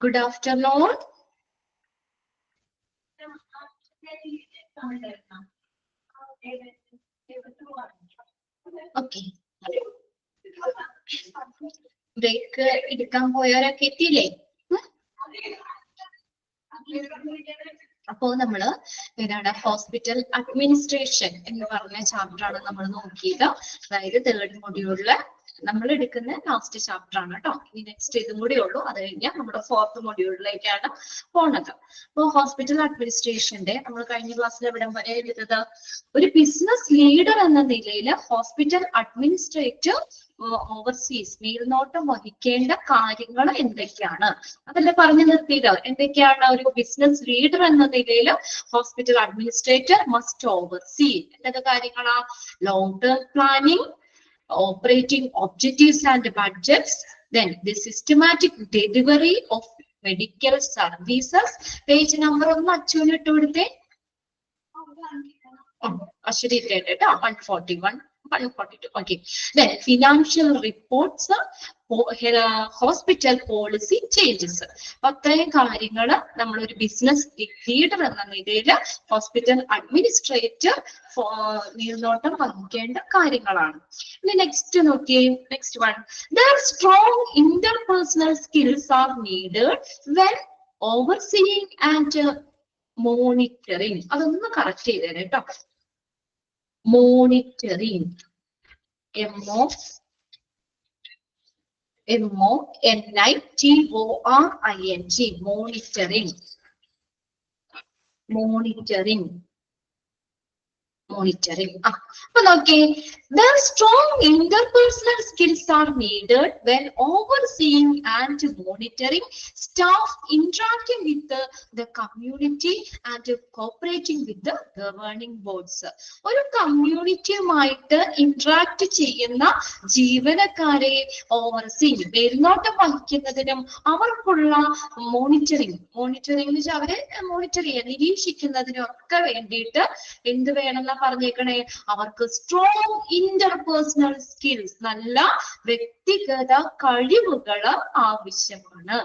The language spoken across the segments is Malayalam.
Good afternoon. Okay. Break എടുക്കാൻ പോയവരൊക്കെ എത്തിയില്ലേ? അപ്പോൾ നമ്മള് ഏതാണ് ഹോസ്പിറ്റൽ അഡ്മിനിസ്ട്രേഷൻ എന്ന് പറഞ്ഞ ചാപ്റ്റർ ആണ് നമ്മൾ നോക്കിയത്. അതായത് തേർഡ് മൊഡ്യൂളില് നമ്മൾ എടുക്കുന്ന ലാസ്റ്റ് ചാപ്റ്റർ ആണ് കേട്ടോ. ഇനി നെക്സ്റ്റ് ഇതും കൂടി ഉള്ളൂ. അത് കഴിഞ്ഞാൽ നമ്മുടെ ഫോർത്ത് മൊഡ്യൂളിലേക്കാണ് പോണത്. അപ്പോൾ ഹോസ്പിറ്റൽ അഡ്മിനിസ്ട്രേഷന്റെ നമ്മൾ കഴിഞ്ഞ ക്ലാസ്സിൽ എവിടെ വരെ എടുത്തത്? ഒരു ബിസിനസ് ലീഡർ എന്ന നിലയിൽ ഹോസ്പിറ്റൽ അഡ്മിനിസ്ട്രേറ്റർ ഓവർസീസ് മേൽനോട്ടം വഹിക്കേണ്ട കാര്യങ്ങൾ എന്തൊക്കെയാണ്? അതല്ലേ പറഞ്ഞു നിർത്തിയത്. എന്തൊക്കെയാണ് ഒരു ബിസിനസ് ലീഡർ എന്ന നിലയിൽ ഹോസ്പിറ്റൽ അഡ്മിനിസ്ട്രേറ്റർ മസ്റ്റ് ഓവർസീ? എന്തൊക്കെ കാര്യങ്ങളാ? Long term planning, operating objectives and budgets, then the systematic delivery of medical services. Page number ഒന്ന് അച്ചുവിന് ഇട്ട് കൊടുത്തേ. അശ്വതി കേട്ടോ 141 142. Okay. Then financial reports, hospital policy changes. അത്രയും കാര്യങ്ങൾ നമ്മൾ ഒരു ബിസിനസ് ലീഡർ എന്ന നിലയിൽ ഹോസ്പിറ്റൽ അഡ്മിനിസ്ട്രേറ്റർ മേൽനോട്ടം വഹിക്കേണ്ട കാര്യങ്ങളാണ്. ഇനി നെക്സ്റ്റ് നോക്കിയേ. Next one, their strong interpersonal skills are needed when overseeing and monitoring. അതൊന്ന് കറക്റ്റ് ചെയ്തേ കേട്ടോ. Monitoring, MONITORING, monitoring. Okay. The strong interpersonal skills are needed when overseeing and monitoring staff interacting with the community and cooperating with the governing boards. ഒരു കമ്മ്യൂണിറ്റിയുമായിട്ട് ഇന്ററാക്ട് ചെയ്യുന്ന ജീവനക്കാരെ ഓവർസീയിങ് മേൽനോട്ടം വഹിക്കുന്നതിനും അവർക്കുള്ള മോണിറ്ററിങ് എന്ന് വെച്ചാൽ അവരെ മോണിറ്റർ ചെയ്യാൻ നിരീക്ഷിക്കുന്നതിനും ഒക്കെ വേണ്ടിയിട്ട് എന്ത് വേണമെന്നാ പറഞ്ഞേക്കണേ? അവർക്ക് സ്ട്രോങ് ഇന്റർപേഴ്സണൽ സ്കിൽസ്, നല്ല വ്യക്തിഗത കഴിവുകൾ ആവശ്യമാണ്.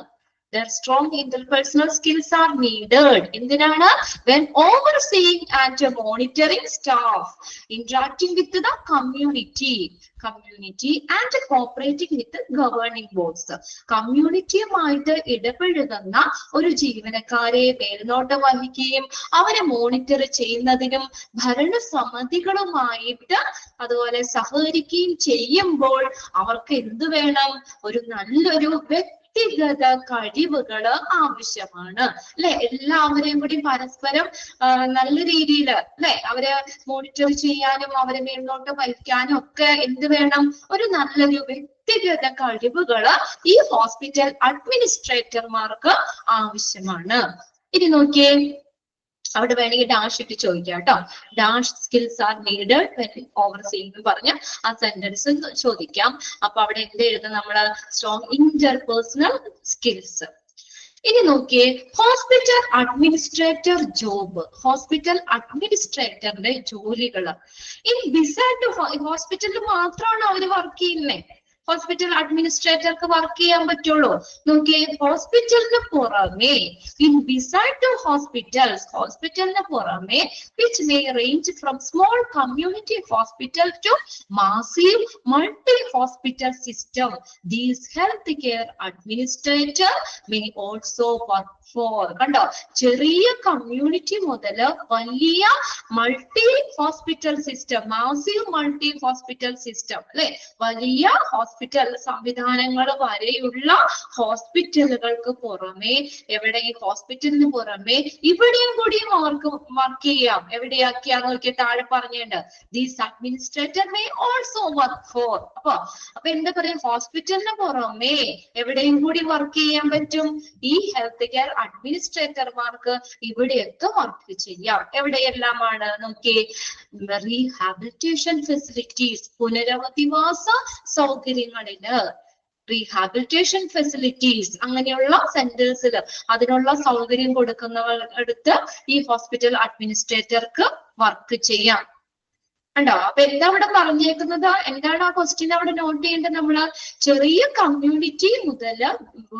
Their strong interpersonal skills are needed. എന്തിനാണ്? When overseeing and monitoring staff, interacting with the community and cooperating with the governing boards. കമ്മ്യൂണിറ്റിയുമായിട്ട് ഇടപഴകുന്ന ഒരു ജീവനക്കാരെ മേൽനോട്ടം വഹിക്കുകയും അവരെ മോണിറ്റർ ചെയ്യുന്നതിനും ഭരണസമിതികളുമായിട്ട് അതുപോലെ സഹകരിക്കുകയും ചെയ്യുമ്പോൾ അവർക്ക് എന്ത് വേണം? ഒരു നല്ലൊരു വ്യക്തിഗത കഴിവുകൾ ആവശ്യമാണ്. അല്ലെ? എല്ലാവരെയും കൂടി പരസ്പരം നല്ല രീതിയിൽ അല്ലെ അവരെ മോണിറ്റർ ചെയ്യാനും അവരെ മേൽനോട്ടം വഹിക്കാനും ഒക്കെ എന്ത് വേണം? ഒരു നല്ലൊരു വ്യക്തിഗത കഴിവുകൾ ഈ ഹോസ്പിറ്റൽ അഡ്മിനിസ്ട്രേറ്റർമാർക്ക് ആവശ്യമാണ്. ഇനി നോക്കിയേ, അവിടെ വേണമെങ്കിൽ ഡാഷ് ഇട്ട് ചോദിക്കാം കേട്ടോ. Dash skills are needed when overseeing എന്ന് പറഞ്ഞ് ആ സെന്റൻസ് ചോദിക്കാം. അപ്പൊ അവിടെ എന്ത് എഴുതും നമ്മള്? Strong interpersonal skills. ഇനി നോക്കിയേ, ഹോസ്പിറ്റൽ അഡ്മിനിസ്ട്രേറ്റർ ജോബ്, ഹോസ്പിറ്റൽ അഡ്മിനിസ്ട്രേറ്ററിന്റെ ജോലികള്. ഇനി ബിസൈഡ് ഹോസ്പിറ്റലിൽ മാത്രമാണ് അവര് വർക്ക് ചെയ്യുന്നേ. ഹോസ്പിറ്റൽ അഡ്മിനിസ്ട്രേറ്റർക്ക് വർക്ക് ചെയ്യാൻ പറ്റുള്ളൂ. നോക്കിയേ, ഹോസ്പിറ്റലിന് പുറമെ ബിസൈഡ് ഹോസ്പിറ്റലിന് പുറമെ which may range from small community hospital to massive multi-hospital system, these healthcare administrator may also work for. കണ്ടോ? ചെറിയ കമ്മ്യൂണിറ്റി മുതൽ വലിയ multi hospital system, massive multi hospital system അല്ലെ, വലിയ ഹോസ്പിറ്റൽ സംവിധാനങ്ങൾ വരെയുള്ള ഹോസ്പിറ്റലുകൾക്ക് പുറമെ എവിടെ? ഈ ഹോസ്പിറ്റലിന് പുറമെ ഇവിടെയും കൂടിയും അവർക്ക് വർക്ക് ചെയ്യാം. എവിടെയാക്കിയാന്ന് നോക്കിയാൽ താഴെ പറഞ്ഞുണ്ട്. These administrator may also work for. അപ്പൊ എന്താ പറയാ? ഹോസ്പിറ്റലിന് പുറമെ എവിടെയും കൂടി വർക്ക് ചെയ്യാൻ പറ്റും. ഈ ഹെൽത്ത് കെയർ അഡ്മിനിസ്ട്രേറ്റർമാർക്ക് ഇവിടെയൊക്കെ വർക്ക് ചെയ്യാം. എവിടെയെല്ലാമാണ്? നോക്കിയേ, റീഹാബിലിറ്റേഷൻ ഫെസിലിറ്റീസ്, പുനരധിവാസ സൗകര്യങ്ങളില്, റീഹാബിലിറ്റേഷൻ ഫെസിലിറ്റീസ് അങ്ങനെയുള്ള സെന്റേഴ്സിൽ അതിനുള്ള സൗകര്യം കൊടുക്കുന്നവർ അടുത്ത് ഈ ഹോസ്പിറ്റൽ അഡ്മിനിസ്ട്രേറ്റർക്ക് വർക്ക് ചെയ്യാം. ഉണ്ടോ? അപ്പൊ എന്താ അവിടെ പറഞ്ഞേക്കുന്നത്? എന്താണ് ആ ക്വസ്റ്റ്യൻ അവിടെ നോട്ട് ചെയ്യേണ്ടത്? നമ്മള് ചെറിയ കമ്മ്യൂണിറ്റി മുതൽ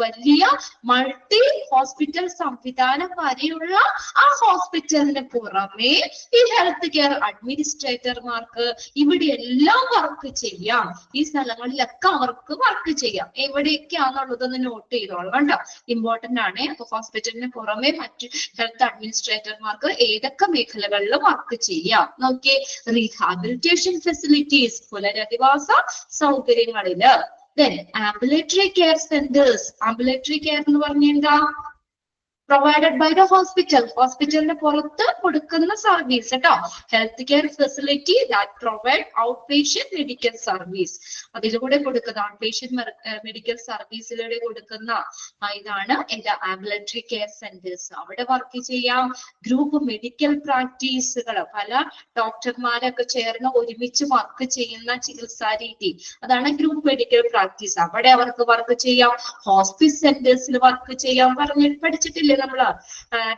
വലിയ മൾട്ടി ഹോസ്പിറ്റൽ സംവിധാനം വരെയുള്ള ആ ഹോസ്പിറ്റലിന് പുറമെ ഈ ഹെൽത്ത് കെയർ അഡ്മിനിസ്ട്രേറ്റർമാർക്ക് ഇവിടെ എല്ലാം വർക്ക് ചെയ്യാം. ഈ സ്ഥലങ്ങളിലൊക്കെ അവർക്ക് വർക്ക് ചെയ്യാം. എവിടെയൊക്കെയാണെന്നുള്ളതൊന്ന് നോട്ട് ചെയ്തോളാം കേട്ടോ, ഇമ്പോർട്ടന്റ് ആണ്. അപ്പൊ ഹോസ്പിറ്റലിന് പുറമെ മറ്റ് ഹെൽത്ത് അഡ്മിനിസ്ട്രേറ്റർമാർക്ക് ഏതൊക്കെ മേഖലകളിൽ വർക്ക് ചെയ്യാം നോക്കിയേ. റീഹാബിലിറ്റേഷൻ ഫെസിലിറ്റീസ്, പുനരധിവാസ സൗകര്യങ്ങളില്. then ambulatory care centers, ambulatory care എന്ന് പറഞ്ഞാൽ എന്താ? provided by the hospital, ഹോസ്പിറ്റലിന് പുറത്ത് കൊടുക്കുന്ന സർവീസ് കേട്ടോ. Health care facility that provide out patient medical service, അതിലൂടെ കൊടുക്കുന്ന ഔട്ട് പേഷ്യന്റ് മെഡിക്കൽ സർവീസിലൂടെ കൊടുക്കുന്ന ഇതാണ് എന്താ ആംബുലറ്ററി കെയർ സെന്റേഴ്സ്. അവിടെ വർക്ക് ചെയ്യാം. ഗ്രൂപ്പ് മെഡിക്കൽ പ്രാക്ടീസുകൾ, പല ഡോക്ടർമാരൊക്കെ ചേർന്ന് ഒരുമിച്ച് വർക്ക് ചെയ്യുന്ന ചികിത്സാ രീതി, അതാണ് ഗ്രൂപ്പ് മെഡിക്കൽ പ്രാക്ടീസ്. അവിടെ അവർക്ക് വർക്ക് ചെയ്യാം. ഹോസ്പിസ് സെന്റേഴ്സിൽ വർക്ക് ചെയ്യാം. പഠിച്ചിട്ടില്ലേ നമ്മള്?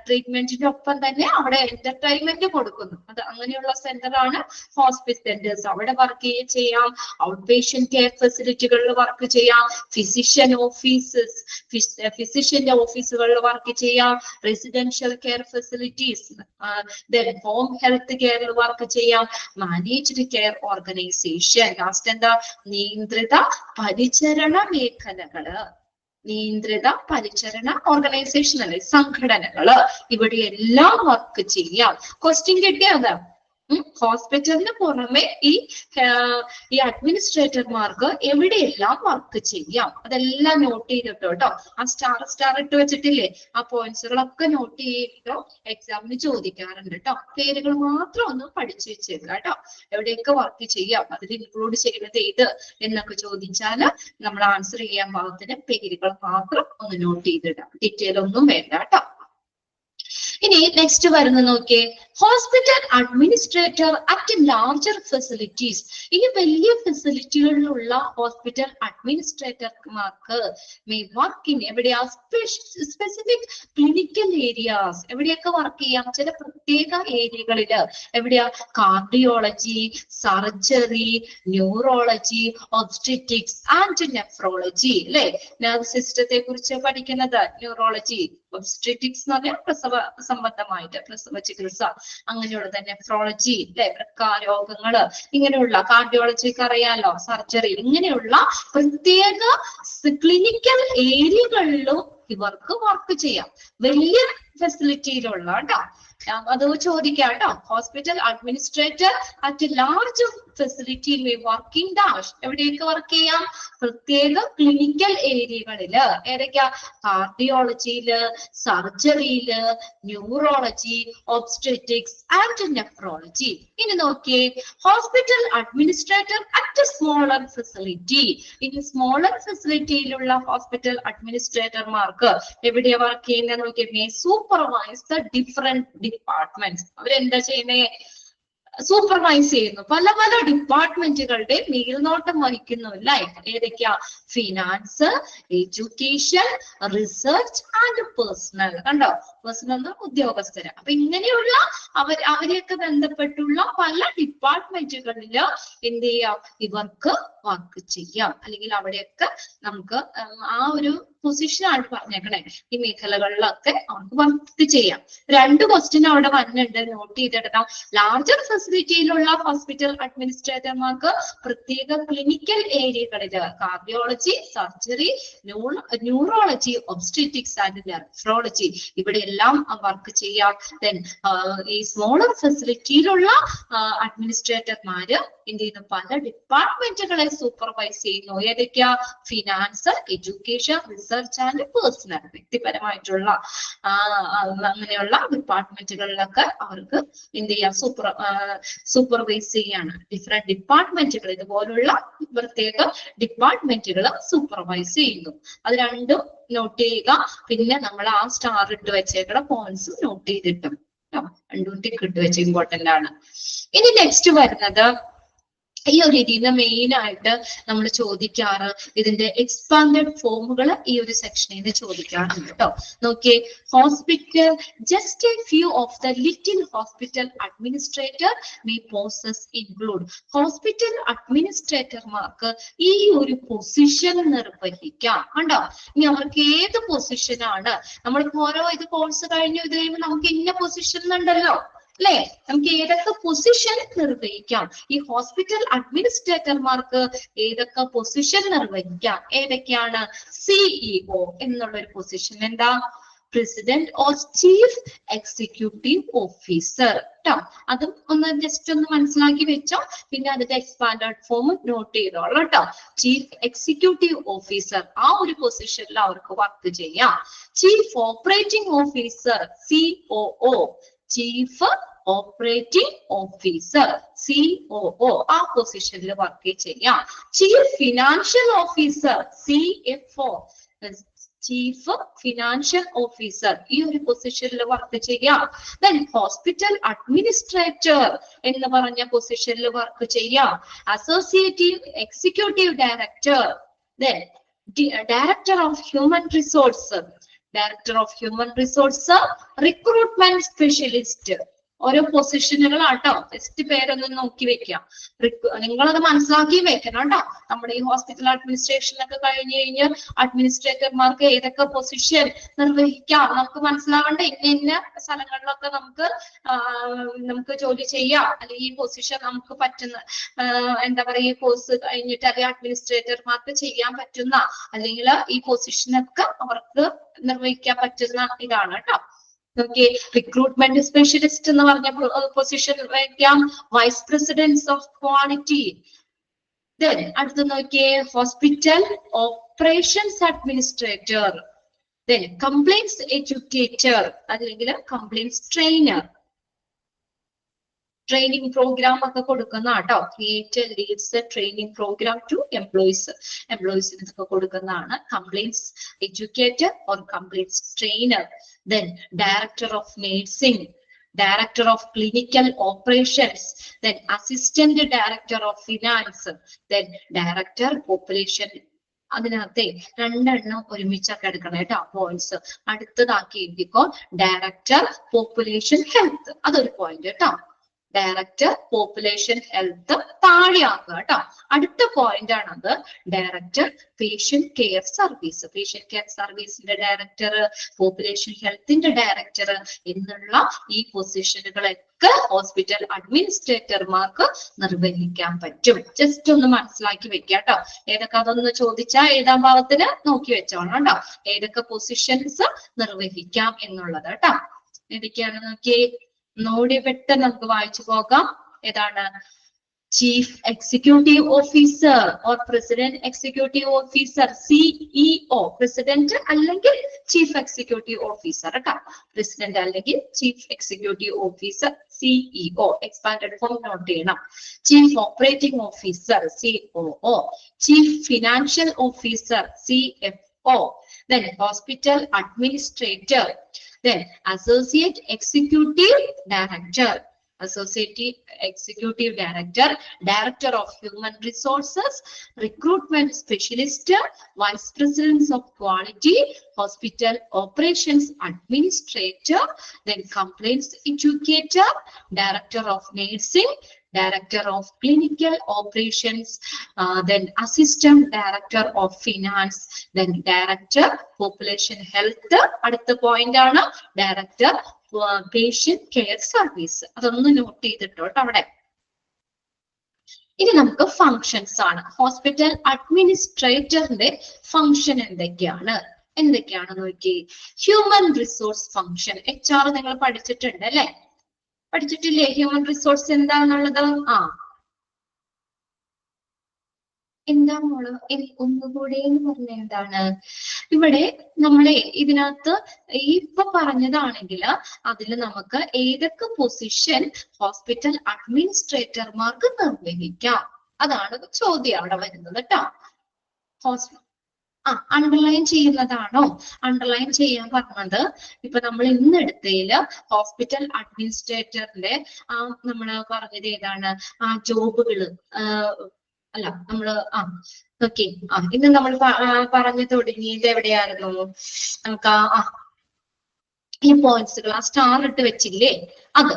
ട്രീറ്റ്മെന്റിന്റെ ഒപ്പം തന്നെ അവിടെ എന്റർടൈൻമെന്റ് കൊടുക്കുന്നു. അത് അങ്ങനെയുള്ള സെന്റർ ആണ് ഹോസ്പിസ് സെന്റേഴ്സ്. അവിടെ വർക്ക് ചെയ്യാം. ഔട്ട് പേഷ്യന്റ് കെയർ ഫെസിലിറ്റികളിൽ വർക്ക് ചെയ്യാം. ഫിസിഷ്യന്റെ ഓഫീസുകളിൽ വർക്ക് ചെയ്യാം. Residential care facilities, home health കെയറിൽ വർക്ക് ചെയ്യാം. മാനേജ്ഡ് കെയർ ഓർഗനൈസേഷൻ, ലാസ്റ്റ് എന്താ? നിയന്ത്രിത പരിചരണ മേഖലകള്, നിയന്ത്രിത പരിചരണ ഓർഗനൈസേഷൻ അല്ലെ, സംഘടനകള്, ഇവിടെ എല്ലാം വർക്ക് ചെയ്യാം. ക്വസ്റ്റ്യൻ കിട്ടിയത് ഹോസ്പിറ്റലിന് പുറമെ ഈ അഡ്മിനിസ്ട്രേറ്റർമാർക്ക് എവിടെയെല്ലാം വർക്ക് ചെയ്യാം, അതെല്ലാം നോട്ട് ചെയ്തിട്ടോ കേട്ടോ. ആ സ്റ്റാർ ഇട്ട് വെച്ചിട്ടില്ലേ, ആ പോയിന്റ്സുകളൊക്കെ നോട്ട് ചെയ്തിട്ടോ. എക്സാമിന് ചോദിക്കാറുണ്ട് കേട്ടോ. പേരുകൾ മാത്രം ഒന്ന് പഠിച്ചു വെച്ചേക്കുക കേട്ടോ. എവിടെയൊക്കെ വർക്ക് ചെയ്യാം, അതിൽ ഇൻക്ലൂഡ് ചെയ്യുന്നത് ഏത് എന്നൊക്കെ ചോദിച്ചാല് നമ്മൾ ആൻസർ ചെയ്യാൻ പാകത്തിന് പേരുകൾ മാത്രം ഒന്ന് നോട്ട് ചെയ്തിടാം. ഡീറ്റെയിൽ ഒന്നും വേണ്ട കേട്ടോ. ഇനി നെക്സ്റ്റ് വരുന്ന നോക്കിയേ, hospital administrator at larger facilities. ഇനി വലിയ ഫെസിലിറ്റികളിലുള്ള ഹോസ്പിറ്റൽ അഡ്മിനിസ്ട്രേറ്റർമാർക്ക് എവിടെയാ? സ്പെസിഫിക് ക്ലിനിക്കൽ ഏരിയാസ്, എവിടെയൊക്കെ വർക്ക് ചെയ്യാം? ചില പ്രത്യേക ഏരിയകളില്. എവിടെയാ? Cardiology, surgery, neurology, obstetrics and nephrology അല്ലെ. നെർവ് സിസ്റ്റത്തെ കുറിച്ച് പഠിക്കുന്നത് ന്യൂറോളജി, ഒബ്സ്ട്രിറ്റിക്സ് എന്ന് പറഞ്ഞാൽ പ്രസവ സംബന്ധമായിട്ട് പ്രസവ ചികിത്സ, അങ്ങനെയുള്ള നെഫ്രോളജി അല്ലെ, വൃക്കാരോഗങ്ങള്, ഇങ്ങനെയുള്ള കാർഡിയോളജിക്ക് അറിയാലോ, സർജറി, ഇങ്ങനെയുള്ള പ്രത്യേക ക്ലിനിക്കൽ ഏരിയകളിലും ഇവർക്ക് വർക്ക് ചെയ്യാം. വലിയ ഫെസിലിറ്റിയിലുള്ള കേട്ടോ, അത് ചോദിക്കാം കേട്ടോ. Hospital administrator at large facility working dash, എവിടെയൊക്കെ വർക്ക് ചെയ്യാം? പ്രത്യേക ക്ലിനിക്കൽ ഏരിയകളില്. ഏതൊക്കെയാ? കാർഡിയോളജിയില്, സർജറിയില്, ന്യൂറോളജി, ഒബ്സ്ട്രിറ്റിക്സ് ആൻഡ് നെഫ്രോളജി. ഇനി നോക്കിയേ, hospital administrator at smaller facility. ഇനി സ്മോളർ ഫെസിലിറ്റിയിലുള്ള ഹോസ്പിറ്റൽ അഡ്മിനിസ്ട്രേറ്റർമാർക്ക് എവിടെയാ വർക്ക് ചെയ്യുന്നത് നോക്കിയേ? May supervise the different departments. അവരെന്താ ചെയ്യുന്നേ? സൂപ്പർവൈസ് ചെയ്യുന്നു. പല പല ഡിപ്പാർട്ട്മെന്റുകളുടെ മേൽനോട്ടം വഹിക്കുന്നു. ലൈക്ക് ഏതൊക്കെയാ? Finance, education, research and personal. കണ്ടോ? പേഴ്സണൽ ഉദ്യോഗസ്ഥര്. അപ്പൊ ഇങ്ങനെയുള്ള അവരെയൊക്കെ ബന്ധപ്പെട്ടുള്ള പല ഡിപ്പാർട്ട്മെന്റുകളില് എന്ത് ചെയ്യാം? ഇവർക്ക് വർക്ക് ചെയ്യാം. അല്ലെങ്കിൽ അവിടെയൊക്കെ നമുക്ക് ആ ഒരു പൊസിഷനാണ് പറഞ്ഞേക്കണേ. ഈ മേഖലകളിലൊക്കെ അവർക്ക് വർക്ക് ചെയ്യാം. 2 ക്വസ്റ്റ്യൻ അവിടെ വന്നിട്ടുണ്ട്, നോട്ട് ചെയ്തിടണം. ലാർജർ ഫെസിലിറ്റിയിലുള്ള ഹോസ്പിറ്റൽ അഡ്മിനിസ്ട്രേറ്റർമാർക്ക് പ്രത്യേക ക്ലിനിക്കൽ ഏരിയകളില് cardiology, surgery, neurology, obstetrics and nephrology, ഇവിടെ എല്ലാം വർക്ക് ചെയ്യാം. ദെൻ ഈ സ്മോളർ ഫെസിലിറ്റിയിലുള്ള അഡ്മിനിസ്ട്രേറ്റർമാര് എന്ത് ചെയ്യുന്നു? പല ഡിപ്പാർട്ട്മെന്റുകളെ സൂപ്പർവൈസ് ചെയ്യുന്നു. ഏതൊക്കെയാ? Finance, education, research and personal, വ്യക്തിപരമായിട്ടുള്ള അങ്ങനെയുള്ള ഡിപ്പാർട്ട്മെന്റുകളിലൊക്കെ അവർക്ക് എന്ത് ചെയ്യാം? സൂപ്പർവൈസ് ചെയ്യാണ്. ഡിഫറെന്റ് ഡിപ്പാർട്ട്മെന്റുകൾ, ഇതുപോലുള്ള പ്രത്യേക ഡിപ്പാർട്ട്മെന്റുകൾ സൂപ്പർവൈസ് ചെയ്യുന്നു. അത് രണ്ടും നോട്ട് ചെയ്യുക. പിന്നെ നമ്മൾ ആ സ്റ്റാർ ഇട്ട് വെച്ചേക്കണ പോയിന്റ്സ് നോട്ട് ചെയ്തിട്ടും രണ്ടും ടിക്ക് ഇട്ട് വെച്ച് ഇമ്പോർട്ടന്റ് ആണ്. ഇനി നെക്സ്റ്റ് വരുന്നത് ഈ ഒരു രീതിയിൽ മെയിൻ ആയിട്ട് നമ്മൾ ചോദിക്കാറ് ഇതിന്റെ എക്സ്പാൻഡഡ് ഫോമുകൾ ഈ ഒരു സെക്ഷനിൽ നിന്ന് ചോദിക്കാറുണ്ട് കേട്ടോ. നോക്കിയേ, hospital just a few of the little hospital administrator may possess include. Hospital അഡ്മിനിസ്ട്രേറ്റർമാർക്ക് ഈ ഒരു പൊസിഷൻ നിർവഹിക്കാം. കണ്ടോ, ഇനി അവർക്ക് ഏത് പൊസിഷനാണ്, നമ്മൾക്ക് ഓരോ ഇത് കോഴ്സ് കഴിഞ്ഞു ഇത് കഴിയുമ്പോൾ നമുക്ക് ഇന്ന പൊസിഷൻ ഉണ്ടല്ലോ അല്ലെ, നമുക്ക് ഏതൊക്കെ പൊസിഷൻ നിർവഹിക്കാം, ഈ ഹോസ്പിറ്റൽ അഡ്മിനിസ്ട്രേറ്റർമാർക്ക് ഏതൊക്കെ പൊസിഷൻ നിർവഹിക്കാം, ഏതൊക്കെയാണ്? സിഇഒ എന്നുള്ള ഒരു പൊസിഷൻ, എന്താ? President or chief executive officer ട്ടോ. അതും ഒന്ന് ജസ്റ്റ് ഒന്ന് മനസ്സിലാക്കി വെച്ചോ. പിന്നെ അതിന്റെ എക്സ്പാൻഡഡ് ഫോം നോട്ട് ചെയ്തോളൂ കേട്ടോ. ചീഫ് എക്സിക്യൂട്ടീവ് ഓഫീസർ, ആ ഒരു പൊസിഷനിൽ അവർക്ക് വർക്ക് ചെയ്യാം. Chief operating officer COO, chief operating officer COO, ആ പൊസിഷനിൽ വർക്ക് ചെയ്യാം. Chief financial officer CFO, chief financial officer, ഈ ഒരു പൊസിഷനിൽ വർക്ക് ചെയ്യാം. ദെൻ ഹോസ്പിറ്റൽ അഡ്മിനിസ്ട്രേറ്റർ എന്ന് പറഞ്ഞ പൊസിഷനിൽ വർക്ക് ചെയ്യാം. Associative executive director, then director of human resource, director of human resource, recruitment specialist. ഓരോ പൊസിഷനുകളാട്ടോ, ജസ്റ്റ് പേരൊന്നും നോക്കി വെക്കാം. നിങ്ങളത് മനസ്സിലാക്കി വെക്കണം കേട്ടോ. നമ്മുടെ ഈ ഹോസ്പിറ്റൽ അഡ്മിനിസ്ട്രേഷനൊക്കെ കഴിഞ്ഞു കഴിഞ്ഞാൽ അഡ്മിനിസ്ട്രേറ്റർമാർക്ക് ഏതൊക്കെ പൊസിഷൻ നിർവഹിക്കാം നമുക്ക് മനസ്സിലാവേണ്ട. ഇന്ന സ്ഥലങ്ങളിലൊക്കെ നമുക്ക് ജോലി ചെയ്യാം, അല്ലെങ്കിൽ ഈ പൊസിഷൻ നമുക്ക് പറ്റുന്ന എന്താ പറയുക, ഈ കോഴ്സ് കഴിഞ്ഞിട്ട് അല്ലെങ്കിൽ അഡ്മിനിസ്ട്രേറ്റർമാർക്ക് ചെയ്യാൻ പറ്റുന്ന അല്ലെങ്കിൽ ഈ പൊസിഷനൊക്കെ അവർക്ക് നിർവഹിക്കാൻ പറ്റുന്ന ഇതാണ് കേട്ടോ. ഓക്കെ, റിക്രൂട്ട്മെന്റ് സ്പെഷ്യലിസ്റ്റ് എന്ന് പറഞ്ഞ പൊസിഷൻ വയ്ക്കാം. Vice president of quality. Then അടുത്ത് നോക്കിയേ, hospital operations administrator, then complaints educator അല്ലെങ്കിൽ കംപ്ലൈന്റ്സ് ട്രെയിനർ. ട്രെയിനിങ് പ്രോഗ്രാം ഒക്കെ കൊടുക്കുന്ന കേട്ടോ. Create leads training program to എംപ്ലോയീസിന് ഇതൊക്കെ കൊടുക്കുന്നതാണ്. Complaints educator or complaints trainer. Then director of nursing, director of clinical operations, then assistant director of finance, then director population. അതിനകത്തെ രണ്ടെണ്ണം ഒരുമിച്ചൊക്കെ എടുക്കണം കേട്ടോ പോയിന്റ്സ്. അടുത്തതാക്കി എഴുതിക്കോ, ഡയറക്ടർ പോപ്പുലേഷൻ ഹെൽത്ത്, അതൊരു പോയിന്റ് കേട്ടോ. ഡയറക്ടർ പോപ്പുലേഷൻ ഹെൽത്ത് താഴെയാക്കുക കേട്ടോ. അടുത്ത പോയിന്റ് ആണത് director patient care service. Patient care സർവീസിന്റെ ഡയറക്ടർ, പോപ്പുലേഷൻ ഹെൽത്തിന്റെ ഡയറക്ടർ എന്നുള്ള ഈ പൊസിഷനുകളൊക്കെ ഹോസ്പിറ്റൽ അഡ്മിനിസ്ട്രേറ്റർമാർക്ക് നിർവഹിക്കാൻ പറ്റും. ജസ്റ്റ് ഒന്ന് മനസ്സിലാക്കി വെക്കുക കേട്ടോ. ഏതൊക്കെ അതൊന്ന് ചോദിച്ചാൽ എഴുതാൻ ഭാവത്തിന് നോക്കി വെച്ചോളാം കേട്ടോ, ഏതൊക്കെ പൊസിഷൻസ് നിർവഹിക്കാം എന്നുള്ളത് കേട്ടോ. ഏതൊക്കെയാണ് നോക്കിയേ, നോടി പെട്ടെന്ന് നമുക്ക് വായിച്ചു പോകാം. ഏതാണ്? Chief executive officer or president executive officer CEO, president അല്ലെങ്കിൽ ചീഫ് എക്സിക്യൂട്ടീവ് ഓഫീസർ കേട്ടോ. പ്രസിഡന്റ് അല്ലെങ്കിൽ chief executive officer CEO, expanded form note ചെയ്യണം. Chief operating officer COO, chief financial officer CFO, then hospital administrator, then associate executive director, director of human resources, recruitment specialist, vice president of quality, hospital operations administrator, then complaints educator, director of nursing, director of clinical operations, then assistant director of finance, then director population health. അടുത്ത പോയിന്റ് ആണ് ഡയറക്ടർ പേഷ്യന്റ് കെയർ സർവീസ്. അതൊന്ന് നോട്ട് ചെയ്തിട്ടോ അവിടെ. ഇനി നമുക്ക് ഫങ്ഷൻസ് ആണ്. ഹോസ്പിറ്റൽ അഡ്മിനിസ്ട്രേറ്ററിന്റെ ഫങ്ഷൻ എന്തൊക്കെയാണ് നോക്കി. ഹ്യൂമൻ റിസോഴ്സ് ഫങ്ഷൻ, HR നിങ്ങൾ പഠിച്ചിട്ടുണ്ട് അല്ലെ? പഠിച്ചിട്ടില്ലേ ഹ്യൂമൻ റിസോഴ്സ് എന്താന്നുള്ളത്? എന്താ മോള് ഒന്നുകൂടെ എന്ന് പറഞ്ഞ എന്താണ്? ഇവിടെ നമ്മളെ ഇതിനകത്ത് ഇപ്പൊ പറഞ്ഞതാണെങ്കിൽ അതിൽ നമുക്ക് ഏതൊക്കെ പൊസിഷൻ ഹോസ്പിറ്റൽ അഡ്മിനിസ്ട്രേറ്റർമാർക്ക് നിർവഹിക്കാം, അതാണ് ചോദ്യം അവിടെ വരുന്നത് കേട്ടോ. അണ്ടർലൈൻ ചെയ്യുന്നതാണോ? അണ്ടർലൈൻ ചെയ്യാൻ പറഞ്ഞത് ഇപ്പൊ നമ്മൾ ഇന്ന് എടുത്തതില് ഹോസ്പിറ്റൽ അഡ്മിനിസ്ട്രേറ്ററിന്റെ നമ്മള് പറഞ്ഞത് ഏതാണ്? ജോബുകള് അല്ല നമ്മള് ഓക്കെ ഇന്ന് നമ്മൾ പറഞ്ഞു തുടങ്ങിയത് എവിടെയായിരുന്നു? നമുക്ക് ഈ പോയിന്റ്സുകൾ സ്റ്റാർ ഇട്ട് വെച്ചില്ലേ, അത്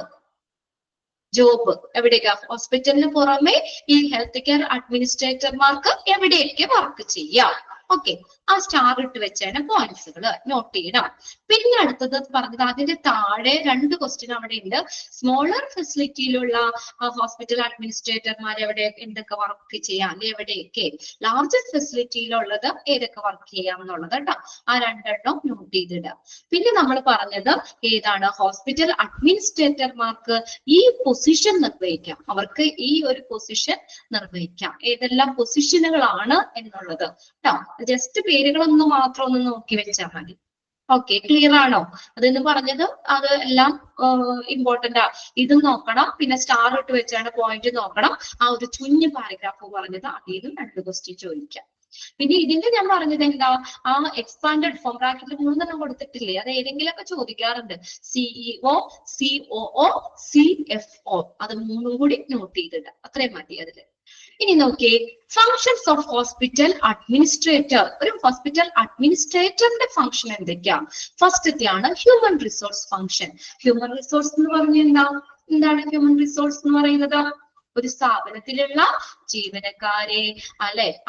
ജോബ് എവിടെയൊക്കെ, ഹോസ്പിറ്റലിന് പുറമെ ഈ ഹെൽത്ത് കെയർ അഡ്മിനിസ്ട്രേറ്റർമാർക്ക് എവിടെയൊക്കെ വർക്ക് ചെയ്യാം. ഓക്കെ, സ്റ്റാർ ഇട്ട് വെച്ചാണ് പോയിന്റ്സുകൾ നോട്ട് ചെയ്യണം. പിന്നെ അടുത്തത് പറഞ്ഞത് അതിന്റെ താഴെ 2 ക്വസ്റ്റ്യൻ അവിടെ ഉണ്ട്. സ്മോളർ ഫെസിലിറ്റിയിലുള്ള ഹോസ്പിറ്റൽ അഡ്മിനിസ്ട്രേറ്റർമാർ എന്തൊക്കെ വർക്ക് ചെയ്യാം, എവിടെയൊക്കെ. ലാർജസ്റ്റ് ഫെസിലിറ്റിയിലുള്ളത് ഏതൊക്കെ വർക്ക് ചെയ്യാം എന്നുള്ളത് കേട്ടോ. 2 നോട്ട് ചെയ്തിടുക. പിന്നെ നമ്മൾ പറഞ്ഞത് ഏതാണ്? ഹോസ്പിറ്റൽ അഡ്മിനിസ്ട്രേറ്റർമാർക്ക് ഈ പൊസിഷൻ നിർവഹിക്കാം, അവർക്ക് ഈ ഒരു പൊസിഷൻ നിർവഹിക്കാം. ഏതെല്ലാം പൊസിഷനുകളാണ് എന്നുള്ളത് കേട്ടോ. ജസ്റ്റ് പേരുകളൊന്ന് മാത്രം ഒന്ന് നോക്കി വെച്ചാൽ മതി. ഓക്കെ, ക്ലിയർ ആണോ? അതെന്ന് പറഞ്ഞത് അത് എല്ലാം ഇമ്പോർട്ടന്റ് ഇത് നോക്കണം. പിന്നെ സ്റ്റാർ ഇട്ട് വെച്ചാണ് പോയിന്റ് നോക്കണം. ഒരു കുഞ്ഞു പാരഗ്രാഫ് പറഞ്ഞത് അതിൽ നിന്നും 2 ക്വസ്റ്റ്യൻ ചോദിക്കാം. പിന്നെ ഇതിന്റെ ഞാൻ പറഞ്ഞത് എന്താ, എക്സ്പാൻഡഡ് ഫോം ബ്രാക്കറ്റിൽ 3 കൊടുത്തിട്ടില്ലേ, അത് ഏതെങ്കിലുമൊക്കെ ചോദിക്കാറുണ്ട്. CEO, COO, CFO, അത് 3 കൂടി നോട്ട് ചെയ്തിട്ട് അത്രയും മതി അതില്. ഇനി നോക്കിയേ, ഫങ്ഷൻസ് ഓഫ് ഹോസ്പിറ്റൽ അഡ്മിനിസ്ട്രേറ്റർ. ഒരു ഹോസ്പിറ്റൽ അഡ്മിനിസ്ട്രേറ്ററിന്റെ ഫംഗ്ഷൻ എന്തൊക്കെയാ? ഫസ്റ്റത്തെയാണ് human resource function. Human resource എന്ന് പറഞ്ഞാൽ എന്താണ് ഹ്യൂമൻ റിസോഴ്സ് എന്ന് പറയുന്നത്? ഒരു സ്ഥാപനത്തിലുള്ള ജീവനക്കാരെ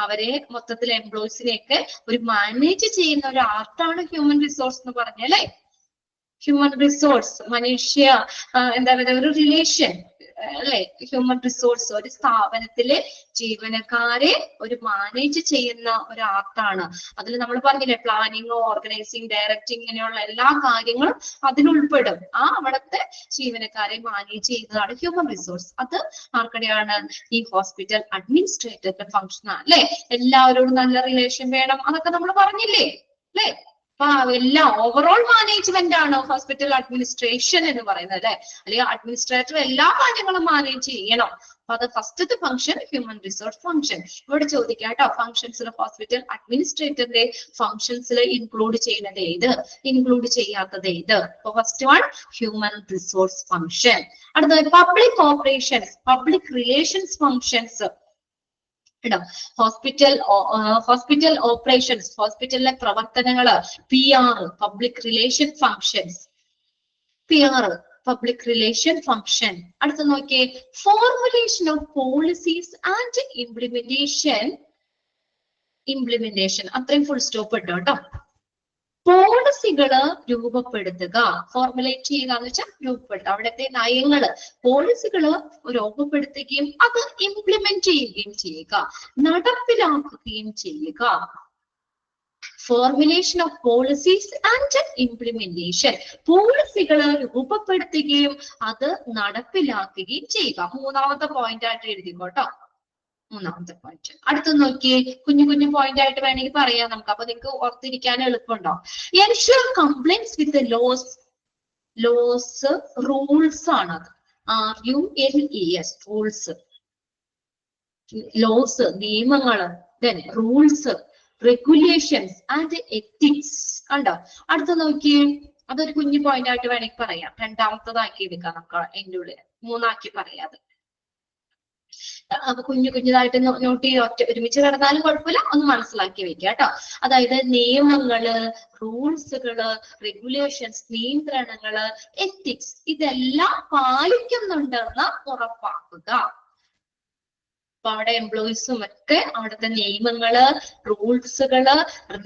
അവരെ മൊത്തത്തിൽ എംപ്ലോയീസിനെയൊക്കെ ഒരു മാനേജ് ചെയ്യുന്ന ഒരു ആർട്ടാണ് ഹ്യൂമൻ റിസോഴ്സ് എന്ന് പറഞ്ഞല്ലേ. ഹ്യൂമൻ റിസോഴ്സ് മനുഷ്യ എന്താ പറയുക, ഒരു റിലേഷൻ ഹ്യൂമൻ റിസോഴ്സ് ഒരു സ്ഥാപനത്തിലെ ജീവനക്കാരെ ഒരു മാനേജ് ചെയ്യുന്ന ഒരു ആർട്ടാണ്. അതിൽ നമ്മൾ പറഞ്ഞില്ലേ, പ്ലാനിങ്, ഓർഗനൈസിങ്, ഡയറക്റ്റിംഗ്, ഇങ്ങനെയുള്ള എല്ലാ കാര്യങ്ങളും അതിലുൾപ്പെടും. അവിടുത്തെ ജീവനക്കാരെ മാനേജ് ചെയ്യുന്നതാണ് ഹ്യൂമൻ റിസോഴ്സ്. അത് ആർക്കടെയാണ്? ഈ ഹോസ്പിറ്റൽ അഡ്മിനിസ്ട്രേറ്ററിന്റെ ഫംഗ്ഷൻ ആണ്. എല്ലാവരോടും നല്ല റിലേഷൻ വേണം, അതൊക്കെ നമ്മൾ പറഞ്ഞില്ലേ അല്ലെ. എല്ലാം ഓവറോൾ മാനേജ്മെന്റ് ആണ് ഹോസ്പിറ്റൽ അഡ്മിനിസ്ട്രേഷൻ എന്ന് പറയുന്നത് അല്ലെങ്കിൽ അഡ്മിനിസ്ട്രേറ്റർ എല്ലാ കാര്യങ്ങളും മാനേജ് ചെയ്യണം. അത് ഫസ്റ്റത്തെ ഫംഗ്ഷൻ ഹ്യൂമൻ റിസോഴ്സ് ഫംഗ്ഷൻ. ഇവിടെ ചോദിക്കാം കേട്ടോ, ഫംഗ്ഷൻസിൽ ഹോസ്പിറ്റൽ അഡ്മിനിസ്ട്രേറ്ററിന്റെ ഫംഗ്ഷൻസിൽ ഇൻക്ലൂഡ് ചെയ്യുന്നത് ഏത്, ഇൻക്ലൂഡ് ചെയ്യാത്തത് ഏത്? First one human resource function. അടുത്തത് public operations, public relations functions. Hospital operations, ഹോസ്പിറ്റലിലെ പ്രവർത്തനങ്ങള്, PR, public relation functions. PR, public relation function. അടുത്ത നോക്കിയേ, formulation of policies and implementation. അത്രയും ഫുൾ സ്റ്റോപ്പ് ഇട്ടോ കേട്ടോ. പോളിസികള് രൂപപ്പെടുത്തുക, ഫോർമുലേറ്റ് ചെയ്യുക എന്ന് വെച്ചാൽ രൂപപ്പെടുത്തുക. അവിടുത്തെ നയങ്ങള്, പോളിസികള് രൂപപ്പെടുത്തുകയും അത് ഇംപ്ലിമെന്റ് ചെയ്യുകയും ചെയ്യുക, നടപ്പിലാക്കുകയും ചെയ്യുക. Formulation of policies and implementation. പോളിസികള് രൂപപ്പെടുത്തുകയും അത് നടപ്പിലാക്കുകയും ചെയ്യുക. 3ാമത്തെ പോയിന്റ് ആയിട്ട് എഴുതിക്കോട്ടോ. 3ാമത്തെ പോയിന്റ്. അടുത്ത് നോക്കിയേ, കുഞ്ഞു കുഞ്ഞു പോയിന്റ് ആയിട്ട് വേണമെങ്കിൽ പറയാം നമുക്ക്, അപ്പൊ നിങ്ങൾക്ക് ഓർത്തിരിക്കാൻ എളുപ്പമുണ്ടോ? Ensure compliance with laws, rules ആണത്. RULES, rules. ലോസ് നിയമങ്ങള്, റൂൾസ്, റെഗുലേഷൻസ് ആൻഡ് എത്തിക്സ്. കണ്ടോ? അടുത്ത് നോക്കിയേ, അതൊരു കുഞ്ഞു പോയിന്റ് ആയിട്ട് വേണമെങ്കിൽ പറയാം. 2ാമത്തതാക്കി എടുക്കാം നമുക്ക് അതിൻ്റെ ഉള്ളിൽ. 3ആക്കി പറയാതെ അപ്പൊ കുഞ്ഞുതായിട്ട് നോട്ട് ചെയ്ത് ഒരുമിച്ച് കിടന്നാലും കുഴപ്പമില്ല, ഒന്ന് മനസ്സിലാക്കി വെക്കുക കേട്ടോ. അതായത് നിയമങ്ങള്, റൂൾസുകള്, റെഗുലേഷൻസ്, നിയന്ത്രണങ്ങള്, എത്തിക്സ്, ഇതെല്ലാം പാലിക്കുന്നുണ്ടെന്ന് ഉറപ്പാക്കുക. അപ്പൊ അവിടെ എംപ്ലോയീസും ഒക്കെ അവിടുത്തെ നിയമങ്ങള്, റൂൾസുകള്,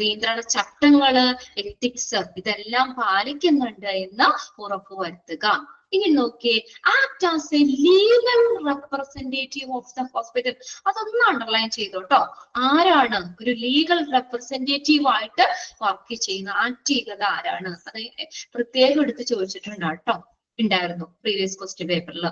നിയന്ത്രണ ചട്ടങ്ങള്, എത്തിക്സ് ഇതെല്ലാം പാലിക്കുന്നുണ്ട് എന്ന് ഉറപ്പുവരുത്തുക. ഇനി നോക്കിയേ, act as A legal representative of the hospital. അതൊന്ന് അണ്ടർലൈൻ ചെയ്തോട്ടോ. ആരാണ് ഒരു ലീഗൽ റെപ്രസെന്റേറ്റീവ് ആയിട്ട് വർക്ക് ചെയ്യുന്ന, ആക്ട് ചെയ്യുന്നത് ആരാണ്? അത് പ്രത്യേകം എടുത്ത് ചോദിച്ചിട്ടുണ്ട് കേട്ടോ. ഉണ്ടായിരുന്നു പ്രീവിയസ് ക്വസ്റ്റ്യൻ പേപ്പറിൽ.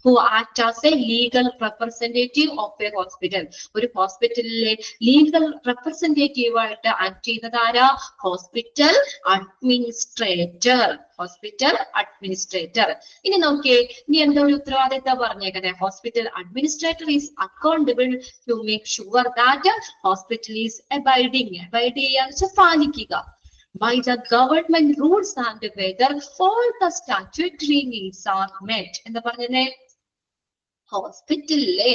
who act as a legal representative of a hospital. ഒരു ഹോസ്പിറ്റലിലെ ലീഗൽ റെപ്രസെന്റേറ്റീവ് ആയിട്ട് ആക്ട് ചെയ്യുന്നത് ആരാ? Hospital administrator. Hospital administrator. ഇനി നോക്കിയേ, ഇനി എന്തോ ഒരു ഉത്തരവാദിത്തം പറഞ്ഞേക്കണേ. Hospital administrator is accountable to make sure that hospital is abiding. Abide ചെയ്യാന്ന് വെച്ചാൽ പാലിക്കുക. by the government rules and whether all the statutory needs are met. എന്താ പറഞ്ഞേ? ഹോസ്പിറ്റലിലെ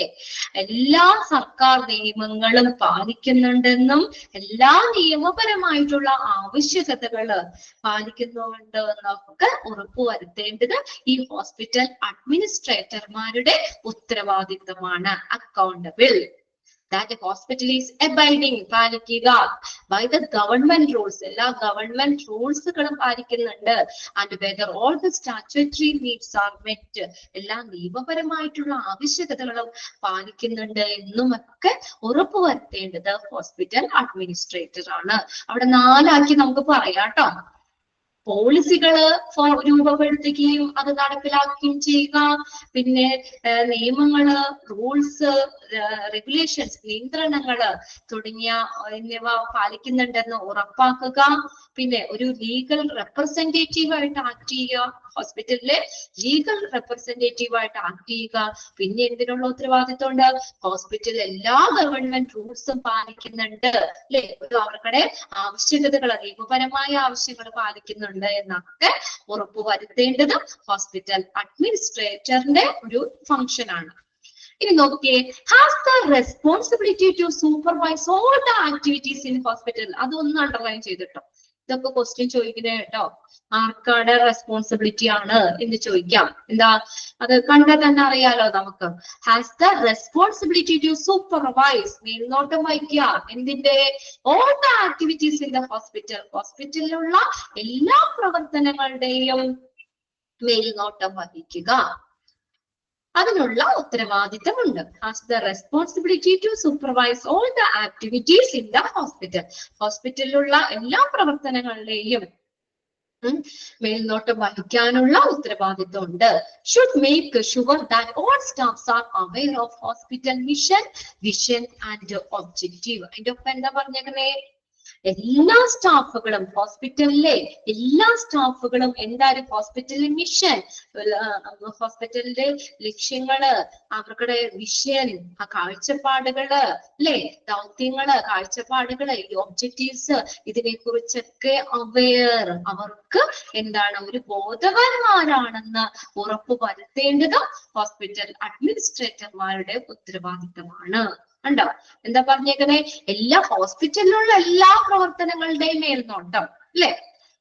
എല്ലാ സർക്കാർ നിയമങ്ങളും പാലിക്കുന്നുണ്ടെന്നും എല്ലാ നിയമപരമായിട്ടുള്ള ആവശ്യകതകള് പാലിക്കുന്നുണ്ട് എന്നൊക്കെ ഉറപ്പുവരുത്തേണ്ടത് ഈ ഹോസ്പിറ്റൽ അഡ്മിനിസ്ട്രേറ്റർമാരുടെ ഉത്തരവാദിത്തമാണ്. Accountable. that the hospital is abiding, പാലിക്കുക by the government rules. എല്ലാ government റൂൾസുകളും പാലിക്കുന്നുണ്ട്. and whether all the statutory needs are met. എല്ലാ നിയമപരമായിട്ടുള്ള ആവശ്യകതകളും പാലിക്കുന്നുണ്ട് എന്നുമൊക്കെ ഉറപ്പുവരുത്തേണ്ടത് ഹോസ്പിറ്റൽ അഡ്മിനിസ്ട്രേറ്റർ ആണ്. അവിടെ 4 ആക്കി നമുക്ക് പറയാട്ടോ. പോളിസികള് രൂപപ്പെടുത്തുകയും അത് നടപ്പിലാക്കുകയും ചെയ്യുക. പിന്നെ നിയമങ്ങള്, റൂൾസ്, റെഗുലേഷൻസ്, നിയന്ത്രണങ്ങള് എന്നിവ പാലിക്കുന്നുണ്ടെന്ന് ഉറപ്പാക്കുക. പിന്നെ ഒരു ലീഗൽ റെപ്രസെന്റേറ്റീവ് ആയിട്ട് ആക്ട് ചെയ്യുക. ഹോസ്പിറ്റലിലെ ലീഗൽ റെപ്രസെന്റേറ്റീവ് ആയിട്ട് ആക്ട് ചെയ്യുക. പിന്നെ എന്തിനുള്ള ഉത്തരവാദിത്വം ഉണ്ട്? ഹോസ്പിറ്റൽ എല്ലാ ഗവൺമെന്റ് റൂൾസും പാലിക്കുന്നുണ്ട് അല്ലെ, അവരുടെ ആവശ്യകതകൾ, നിയമപരമായ ആവശ്യങ്ങൾ പാലിക്കുന്നുണ്ട് എന്നൊക്കെ ഉറപ്പുവരുത്തേണ്ടത് ഹോസ്പിറ്റൽ അഡ്മിനിസ്ട്രേറ്ററിന്റെ ഒരു ഫംഗ്ഷൻ ആണ്. ഇനി നോക്കിയേ, has the responsibility to supervise all the activities in hospital. അതൊന്ന് അണ്ടർലൈൻ ചെയ്തിട്ടോ. ഇതൊക്കെ ക്വസ്റ്റ്യൻ ചോദിക്കുന്നത് കേട്ടോ. ആർക്കാടെ റെസ്പോൺസിബിലിറ്റി ആണ് എന്ന് ചോദിക്കാം. എന്താ അത് കണ്ടാൽ തന്നെ അറിയാലോ നമുക്ക്. Has the responsibility to supervise, മേൽനോട്ടം വഹിക്കുക. എന്തിന്റെ? All the activities in the hospital. ഹോസ്പിറ്റലിലുള്ള എല്ലാ പ്രവർത്തനങ്ങളുടെയും മേൽനോട്ടം വഹിക്കുക. അതിനുള്ള ഉത്തരവാദിത്തമുണ്ട്. Has the responsibility to supervise all the activities in the hospital. ഹോസ്പിറ്റലിലുള്ള എല്ലാ പ്രവർത്തനങ്ങളുടെയും മേൽനോട്ടം വഹിക്കാനുള്ള ഉത്തരവാദിത്തമുണ്ട്. Should make sure that all staffs are aware of hospital mission, vision and objective. അതിന്റെ ഒപ്പം എന്താ പറഞ്ഞേക്കണേ? എല്ലാ സ്റ്റാഫുകളും, ഹോസ്പിറ്റലിലെ എല്ലാ സ്റ്റാഫുകളും എന്തായാലും ഹോസ്പിറ്റലിലെ മിഷൻ, ഹോസ്പിറ്റലിന്റെ ലക്ഷ്യങ്ങള്, അവരുടെ വിഷൻ, ആ കാഴ്ചപ്പാടുകള് അല്ലെ, ദൗത്യങ്ങള്, കാഴ്ചപ്പാടുകള്, ഈ ഒബ്ജക്റ്റീവ്സ്, ഇതിനെ കുറിച്ചൊക്കെ അവെയർ, അവർക്ക് എന്താണ് ഒരു ബോധവാന്മാരാണെന്ന് ഉറപ്പു വരുത്തേണ്ടത് ഹോസ്പിറ്റൽ അഡ്മിനിസ്ട്രേറ്റർമാരുടെ ഉത്തരവാദിത്തമാണ്. ഉണ്ടോ? എന്താ പറഞ്ഞേക്കണേ? എല്ലാ ഹോസ്പിറ്റലിലുള്ള എല്ലാ പ്രവർത്തനങ്ങളുടെയും മേൽനോട്ടം അല്ലെ,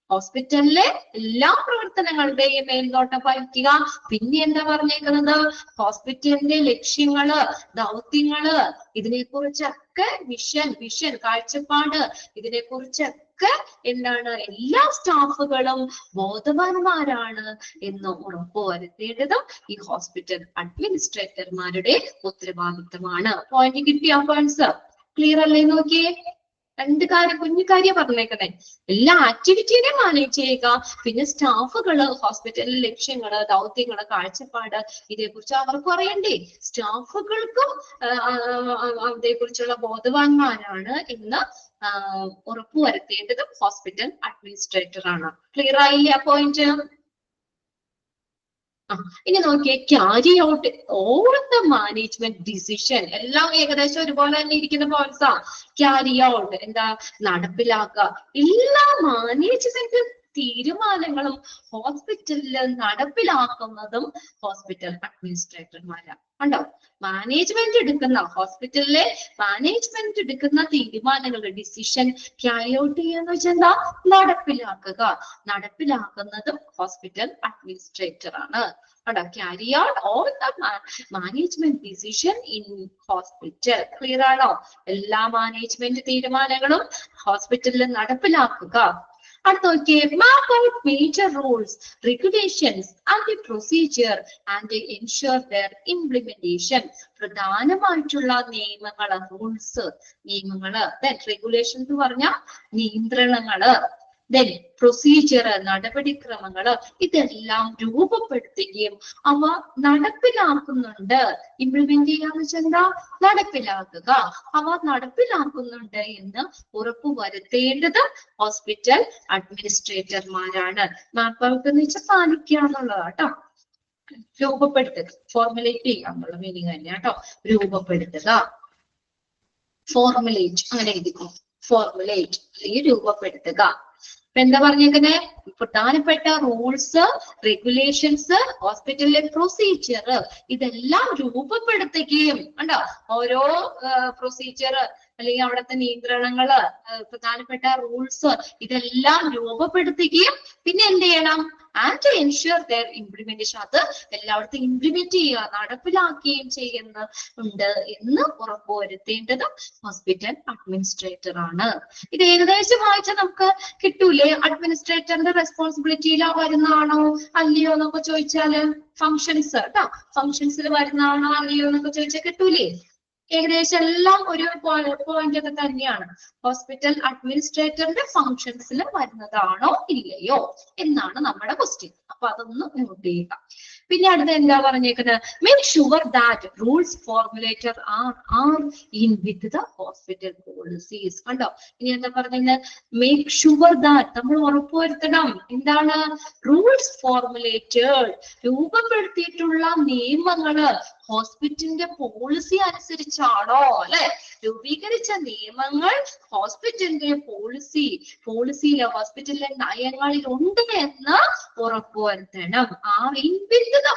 ഹോസ്പിറ്റലിലെ എല്ലാ പ്രവർത്തനങ്ങളുടെയും മേൽനോട്ടം വഹിക്കുക. പിന്നെ എന്താ പറഞ്ഞേക്കുന്നത്? ഹോസ്പിറ്റലിന്റെ ലക്ഷ്യങ്ങള്, ദൗത്യങ്ങള്, ഇതിനെ കുറിച്ചൊക്കെ വിഷൻ, കാഴ്ചപ്പാട്, ഇതിനെ കുറിച്ചൊക്കെ എന്താണ് എല്ലാ സ്റ്റാഫുകളും ബോധവാന്മാരാണ് എന്ന് ഉറപ്പുവരുത്തേണ്ടതും ഈ ഹോസ്പിറ്റൽ അഡ്മിനിസ്ട്രേറ്റർമാരുടെ ഉത്തരവാദിത്തമാണ്. പോയിന്റ് കിട്ടിയ പോയിന്റ്സ് ക്ലിയർ അല്ലേ? നോക്കിയേ, 2 കാര്യം, കുഞ്ഞു കാര്യം പറഞ്ഞേക്കണേ. എല്ലാ ആക്ടിവിറ്റിയും മാനേജ് ചെയ്യുക. പിന്നെ സ്റ്റാഫുകള്, ഹോസ്പിറ്റലിലെ ലക്ഷ്യങ്ങള്, ദൗത്യങ്ങള്, കാഴ്ചപ്പാട്, ഇതേക്കുറിച്ച് അവർക്ക് അറിയണ്ടേ? സ്റ്റാഫുകൾക്കും അതേക്കുറിച്ചുള്ള ബോധവാന്മാരാണ് എന്ന് ഉറപ്പുവരുത്തേണ്ടതും ഹോസ്പിറ്റൽ അഡ്മിനിസ്ട്രേറ്റർ ആണ്. ക്ലിയർ ആയില്ലേ ആ പോയിന്റ്? ഇനി നോക്കിയേ, carry out all the management decision. എല്ലാം ഏകദേശം ഒരുപോലെ തന്നെ ഇരിക്കുന്ന പോയിന്റ്സാ. ക്യാരി ഔട്ട് എന്താ? നടപ്പിലാക്കുക. എല്ലാ മാനേജ്മെന്റ് തീരുമാനങ്ങളും ഹോസ്പിറ്റലിൽ നടപ്പിലാക്കുന്നതും ഹോസ്പിറ്റൽ അഡ്മിനിസ്ട്രേറ്റർമാരാണ്. കണ്ടോ? മാനേജ്മെന്റ് എടുക്കുന്ന, ഹോസ്പിറ്റലിലെ മാനേജ്മെന്റ് എടുക്കുന്ന തീരുമാനങ്ങളുടെ ഡിസിഷൻ ക്യാരി ഔട്ട് ചെയ്യാന്ന് വെച്ചാൽ എന്താ? നടപ്പിലാക്കുന്നതും ഹോസ്പിറ്റൽ അഡ്മിനിസ്ട്രേറ്റർ ആണ്. കണ്ടോ? Carry out all the management decision in hospital. Clear ആണോ? എല്ലാ മാനേജ്മെന്റ് തീരുമാനങ്ങളും ഹോസ്പിറ്റലിൽ നടപ്പിലാക്കുക. അടുത്ത നോക്കിയേ, mark out major rules, regulations and procedure and ensure their implementation. പ്രധാനമായിട്ടുള്ള നിയമങ്ങള്, റൂൾസ്, നിയമങ്ങള്, റെഗുലേഷൻ എന്ന് പറഞ്ഞാൽ നിയന്ത്രണങ്ങള്, ദെൻ പ്രൊസീജിയർ, നടപടിക്രമങ്ങള് ഇതെല്ലാം രൂപപ്പെടുത്തുകയും അവ നടപ്പിലാക്കുന്നുണ്ട്. ഇംപ്ലിമെന്റ് ചെയ്യാന്ന് വെച്ചാൽ എന്താ? നടപ്പിലാക്കുക. അവ നടപ്പിലാക്കുന്നുണ്ട് എന്ന് ഉറപ്പുവരുത്തേണ്ടത് ഹോസ്പിറ്റൽ അഡ്മിനിസ്ട്രേറ്റർമാരാണ്. മാപ്പ് ഔട്ട് എന്ന് വെച്ചാൽ പാലിക്കുക എന്നുള്ളതാട്ടോ. രൂപപ്പെടുത്തുക, ഫോർമുലേറ്റ് ചെയ്യുക എന്നുള്ള മീനിങ് തന്നെയാ കേട്ടോ. രൂപപ്പെടുത്തുക, ഫോർമുലേറ്റ്, അങ്ങനെ എഴുതിക്കോ. ഫോർമുലേറ്റ് അല്ലെങ്കിൽ രൂപപ്പെടുത്തുക. ഇപ്പൊ എന്താ പറഞ്ഞേക്കുന്നത്? പ്രധാനപ്പെട്ട റൂൾസ്, റെഗുലേഷൻസ്, ഹോസ്പിറ്റലിലെ പ്രൊസീജിയർ ഇതെല്ലാം രൂപപ്പെടുത്തുകയും കണ്ടോ. ഓരോ പ്രൊസീജിയർ അല്ലെങ്കിൽ അവിടുത്തെ നിയന്ത്രണങ്ങള്, പ്രധാനപ്പെട്ട റൂൾസ് ഇതെല്ലാം രൂപപ്പെടുത്തുകയും പിന്നെ എന്ത് ചെയ്യണം? ആൻഡ് എൻഷുർ ദെയർ ഇംപ്ലിമെന്റേഷൻ, അത് എല്ലായിടത്തും ഇംപ്ലിമെന്റ് ചെയ്യുക, നടപ്പിലാക്കുകയും ചെയ്യുന്നുണ്ട് എന്ന് ഉറപ്പുവരുത്തേണ്ടത് ഹോസ്പിറ്റൽ അഡ്മിനിസ്ട്രേറ്റർ ആണ്. ഇത് ഏകദേശം വായിച്ചാൽ നമുക്ക് കിട്ടൂലേ? അഡ്മിനിസ്ട്രേറ്ററിന്റെ റെസ്പോൺസിബിലിറ്റിയിലാ വരുന്നതാണോ അല്ലയോ എന്നൊക്കെ ചോദിച്ചാല്, ഫങ്ഷൻസ് കേട്ടോ, ഫങ്ഷൻസിൽ വരുന്നതാണോ അല്ലയോ എന്നൊക്കെ ചോദിച്ചാൽ കിട്ടൂലേ? ഏകദേശം എല്ലാം ഒരു പോയിന്റ് ഒക്കെ തന്നെയാണ്. ഹോസ്പിറ്റൽ അഡ്മിനിസ്ട്രേറ്ററിന്റെ ഫങ്ഷൻസിൽ വരുന്നതാണോ ഇല്ലയോ എന്നാണ് നമ്മുടെ ക്വസ്റ്റ്യൻ. അപ്പൊ അതൊന്ന് നോട്ട് ചെയ്യുക. പിന്നെ അടുത്ത എന്താ പറഞ്ഞേക്കുന്നത്? Make sure that rules formulator are in with the hospital policies. കണ്ടോ, ഇനി എന്താ പറഞ്ഞത്? മേക്ക് ഷുവർ ദാറ്റ്, നമ്മൾ ഉറപ്പുവരുത്തണം. എന്താണ്? റൂൾസ് ഫോർമുലേറ്റഡ്, രൂപപ്പെടുത്തിയിട്ടുള്ള നിയമങ്ങള് ഹോസ്പിറ്റലിന്റെ പോളിസി അനുസരിച്ചാണോ, അല്ലെ? രൂപീകരിച്ച നിയമങ്ങൾ ഹോസ്പിറ്റലിന്റെ പോളിസിയിലെ ഹോസ്പിറ്റലിലെ നയങ്ങളിൽ ഉണ്ട് എന്ന് ഉറപ്പുവരുത്തണം.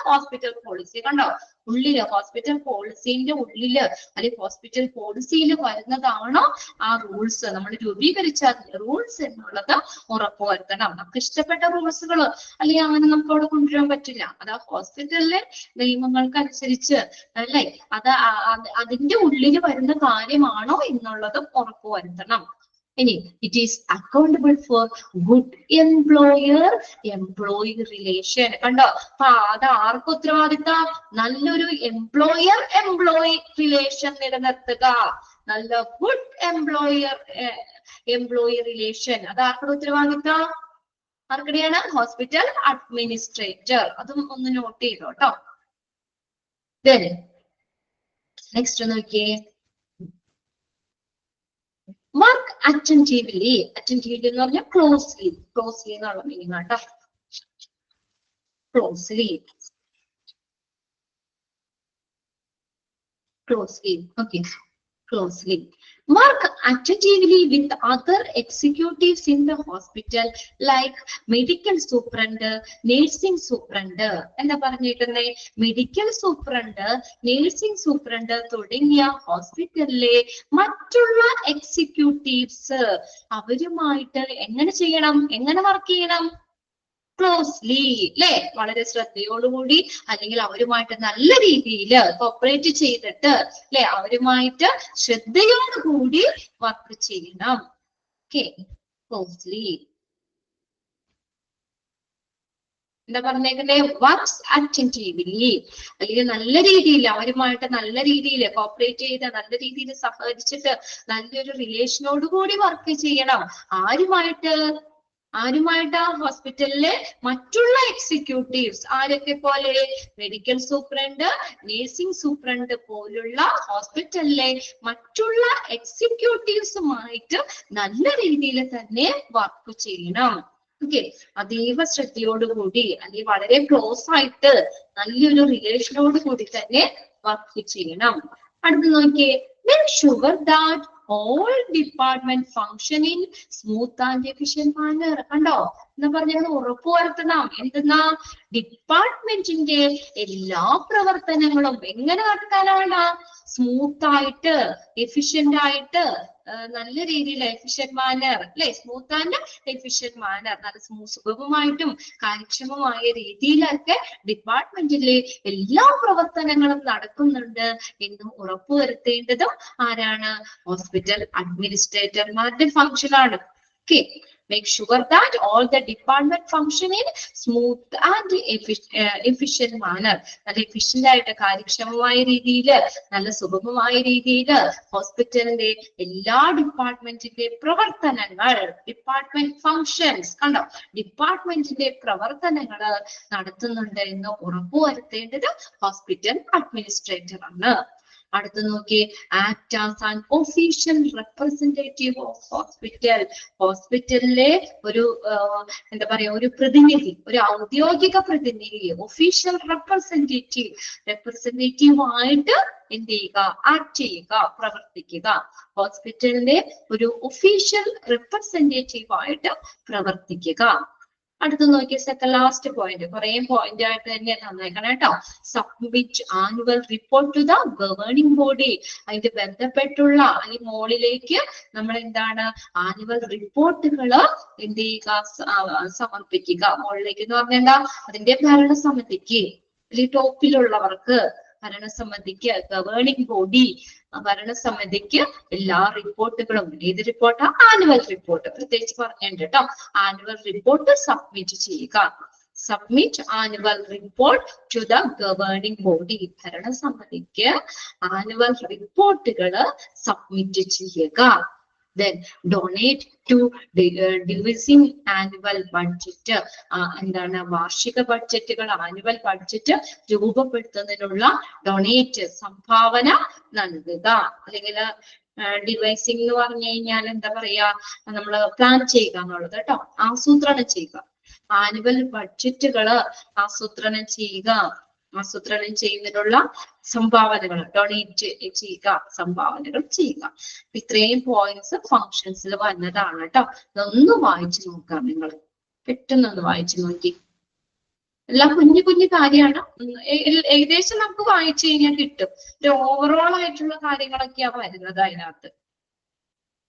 ഹോസ്പിറ്റൽ പോളിസി കണ്ടോ, ഉള്ളില് ഹോസ്പിറ്റൽ പോളിസിന്റെ ഉള്ളില് അല്ലെങ്കിൽ ഹോസ്പിറ്റൽ പോളിസിയിൽ വരുന്നതാണോ ആ റൂൾസ്, നമ്മൾ രൂപീകരിച്ച റൂൾസ് എന്നുള്ളത് ഉറപ്പുവരുത്തണം. നമുക്ക് ഇഷ്ടപ്പെട്ട റൂൾസുകൾ അല്ലെങ്കിൽ അങ്ങനെ നമുക്ക് അവിടെ കൊണ്ടുവരാൻ പറ്റില്ല. അത് ആ ഹോസ്പിറ്റലിലെ നിയമങ്ങൾക്ക് അനുസരിച്ച് അല്ലെ, അതിന്റെ ഉള്ളിൽ വരുന്ന കാര്യമാണോ എന്നുള്ളതും ഉറപ്പുവരുത്തണം. ഇനി it is accountable four good employee relation. കണ്ടോ, അപ്പൊ അത് ആർക്ക് ഉത്തരവാദിത്തം? നല്ലൊരു എംപ്ലോയി റിലേഷൻ നിലനിർത്തുക. നല്ല ഗുഡ് എംപ്ലോയി റിലേഷൻ, അത് ആർക്കുടെ ഉത്തരവാദിത്തം? ആർക്കിടെയാണ്? Hospital administrator. അതും ഒന്ന് നോട്ട് ചെയ്തോട്ടോ. നെക്സ്റ്റ് നോക്കിയേ, വർക്ക് അറ്റൻറ്റീവ്ലി. അറ്റൻറ്റീവ്ലി എന്ന് പറഞ്ഞാൽ ക്ലോസ്ലി എന്നുള്ള മീനിങ് ആട്ടോ. Closely, okay. Closely. Work attentively with other executives in the hospital like medical superintendent, nursing superintendent. എന്താ പറഞ്ഞേക്കുന്നേ? മെഡിക്കൽ സൂപ്രണ്ട്, നഴ്സിംഗ് സൂപ്രണ്ട് തുടങ്ങിയ ഹോസ്പിറ്റലിലെ മറ്റുള്ള എക്സിക്യൂട്ടീവ്സ് അവരുമായിട്ട് എങ്ങനെ ചെയ്യണം? എങ്ങനെ വർക്ക് ചെയ്യണം? ക്ലോസ്ലി, അല്ലെ? വളരെ ശ്രദ്ധയോടുകൂടി അല്ലെങ്കിൽ അവരുമായിട്ട് നല്ല രീതിയിൽ കോപ്പറേറ്റ് ചെയ്തിട്ട് അല്ലെ, അവരുമായിട്ട് ശ്രദ്ധയോടുകൂടി വർക്ക് ചെയ്യണം. Okay, closely. എന്താ പറഞ്ഞേക്കുന്നേ? വർക്ക്സ് അറ്റൻറ്റീവ്ലി, അല്ലെങ്കിൽ നല്ല രീതിയിൽ അവരുമായിട്ട് നല്ല രീതിയിൽ കോപ്പറേറ്റ് ചെയ്ത് നല്ല രീതിയിൽ സഹകരിച്ചിട്ട് നല്ലൊരു റിലേഷനോട് കൂടി വർക്ക് ചെയ്യണം. ആരുമായിട്ട്? ഹോസ്പിറ്റലിലെ മറ്റുള്ള എക്സിക്യൂട്ടീവ്സ്. ആരൊക്കെ പോലെ? മെഡിക്കൽ സൂപ്രണ്ട്, നഴ്സിംഗ് സൂപ്രണ്ട് പോലുള്ള ഹോസ്പിറ്റലിലെ മറ്റുള്ള എക്സിക്യൂട്ടീവ്സുമായിട്ട് നല്ല രീതിയിൽ തന്നെ വർക്ക് ചെയ്യണം. ഓക്കെ, അതീവ ശ്രദ്ധയോടുകൂടി അല്ലെങ്കിൽ വളരെ ക്ലോസ് ആയിട്ട് നല്ലൊരു റിലേഷനോട് കൂടി തന്നെ വർക്ക് ചെയ്യണം. അടുത്ത് നോക്കിയേ, make sure that all department function in smooth and efficient manner. കണ്ടോ, എന്ന് പറഞ്ഞാൽ ഉറപ്പുവരുത്തണം. എന്തെന്നാ? ഡിപ്പാർട്ട്മെന്റിന്റെ എല്ലാ പ്രവർത്തനങ്ങളും എങ്ങനെ നടത്താനാണ്? സ്മൂത്ത് ആയിട്ട്, എഫിഷ്യന്റ് ആയിട്ട്, നല്ല രീതിയിൽ എഫിഷ്യന്റ് മാനർ അല്ലെ, സ്മൂത്ത് ആൻഡ് എഫിഷ്യന്റ് മാനർ, നല്ല സുഗമമായിട്ടും കാര്യക്ഷമമായ രീതിയിലൊക്കെ ഡിപ്പാർട്ട്മെന്റിലെ എല്ലാ പ്രവർത്തനങ്ങളും നടക്കുന്നുണ്ട് എന്ന് ഉറപ്പുവരുത്തേണ്ടതും ആരാണ്? ഹോസ്പിറ്റൽ അഡ്മിനിസ്ട്രേറ്റർമാരുടെ ഫംഗ്ഷൻ ആണ്. Okay, Make sure that all the department function in smooth and efficient manner. നല്ല efficient ആയിട്ട് കാര്യക്ഷമമായ രീതിയിൽ നല്ല സുഗമമായ രീതിയിൽ ഹോസ്പിറ്റലിന്റെ എല്ലാ ഡിപ്പാർട്ട്മെന്റിന്റെ പ്രവർത്തനങ്ങൾ ഡിപ്പാർട്ട്മെന്റ് ഫങ്ഷൻസ് കണ്ടോ ഡിപ്പാർട്ട്മെന്റിന്റെ പ്രവർത്തനങ്ങൾ നടത്തുന്നുണ്ട് എന്ന് ഉറപ്പുവരുത്തേണ്ടത് ഹോസ്പിറ്റൽ അഡ്മിനിസ്ട്രേറ്റർ ആണ്. അടുത്ത് നോക്കി act as an official representative of hospital. ഹോസ്പിറ്റലിലെ ഒരു എന്താ പറയാ ഒരു പ്രതിനിധി ഒരു ഔദ്യോഗിക പ്രതിനിധി ഒഫീഷ്യൽ റെപ്രസെന്റേറ്റീവ് ആയിട്ട് എന്ത് ചെയ്യുക ആക്ട് ചെയ്യുക പ്രവർത്തിക്കുക. ഹോസ്പിറ്റലിന്റെ ഒരു ഒഫീഷ്യൽ റെപ്രസെന്റേറ്റീവ് ആയിട്ട് പ്രവർത്തിക്കുക. അടുത്ത് നോക്കിയ സെക്കൻഡ് ലാസ്റ്റ് പോയിന്റ് കുറെ പോയിന്റ് ആയിട്ട് തന്നെ തന്നേക്കണം കേട്ടോ. Submit annual report to the governing body. അതിന്റെ ബന്ധപ്പെട്ടുള്ള ഈ മോളിലേക്ക് നമ്മൾ എന്താണ് ആനുവൽ റിപ്പോർട്ടുകൾ എന്ത് ചെയ്യുക സമർപ്പിക്കുക. മോളിലേക്ക് എന്ന് പറഞ്ഞാൽ എന്താ അതിന്റെ ഭരണസമിതിക്ക് ടോപ്പിലുള്ളവർക്ക് ഭരണസമിതിക്ക് ഗവേണിംഗ് ബോഡി ഭരണസമിതിക്ക് എല്ലാ റിപ്പോർട്ടുകളും ഏത് റിപ്പോർട്ടാ ആനുവൽ റിപ്പോർട്ട് പ്രത്യേകിച്ച് പറഞ്ഞിട്ടുണ്ട് കേട്ടോ. ആനുവൽ റിപ്പോർട്ട് സബ്മിറ്റ് ചെയ്യുക. Submit annual report to the governing body. ഭരണസമിതിക്ക് ആനുവൽ റിപ്പോർട്ടുകൾ സബ്മിറ്റ് ചെയ്യുക. Then donate to devising annual budget. എന്താണ് വാർഷിക ബഡ്ജറ്റുകൾ ആനുവൽ ബഡ്ജറ്റ് രൂപപ്പെടുത്തുന്നതിനുള്ള ഡൊണേറ്റ് സംഭാവന നൽകുക. അല്ലെങ്കിൽ ഡിവൈസിംഗ് എന്ന് പറഞ്ഞു കഴിഞ്ഞാൽ എന്താ പറയാ നമ്മള് പ്ലാൻ ചെയ്യുക എന്നുള്ളത് കേട്ടോ. ആസൂത്രണം ചെയ്യുക. ആനുവൽ ബഡ്ജറ്റുകള് ആസൂത്രണം ചെയ്യുക. ആസൂത്രണം ചെയ്യുന്നതിനുള്ള സംഭാവനകൾ ഡൊണേറ്റ് ചെയ്യുക സംഭാവനകൾ ചെയ്യുക. ഇത്രയും പോയിന്റ്സ് ഫങ്ഷൻസിൽ വന്നതാണ് കേട്ടോ. ഇതൊന്ന് വായിച്ചു നോക്കാം നിങ്ങൾ പെട്ടെന്നൊന്ന് വായിച്ചു നോക്കി. എല്ലാം കുഞ്ഞു കുഞ്ഞു കാര്യമാണ്. ഏകദേശം നമുക്ക് വായിച്ചു കഴിഞ്ഞാൽ കിട്ടും. ഒരു ഓവറോൾ ആയിട്ടുള്ള കാര്യങ്ങളൊക്കെയാ വരുന്നത് അതിനകത്ത്.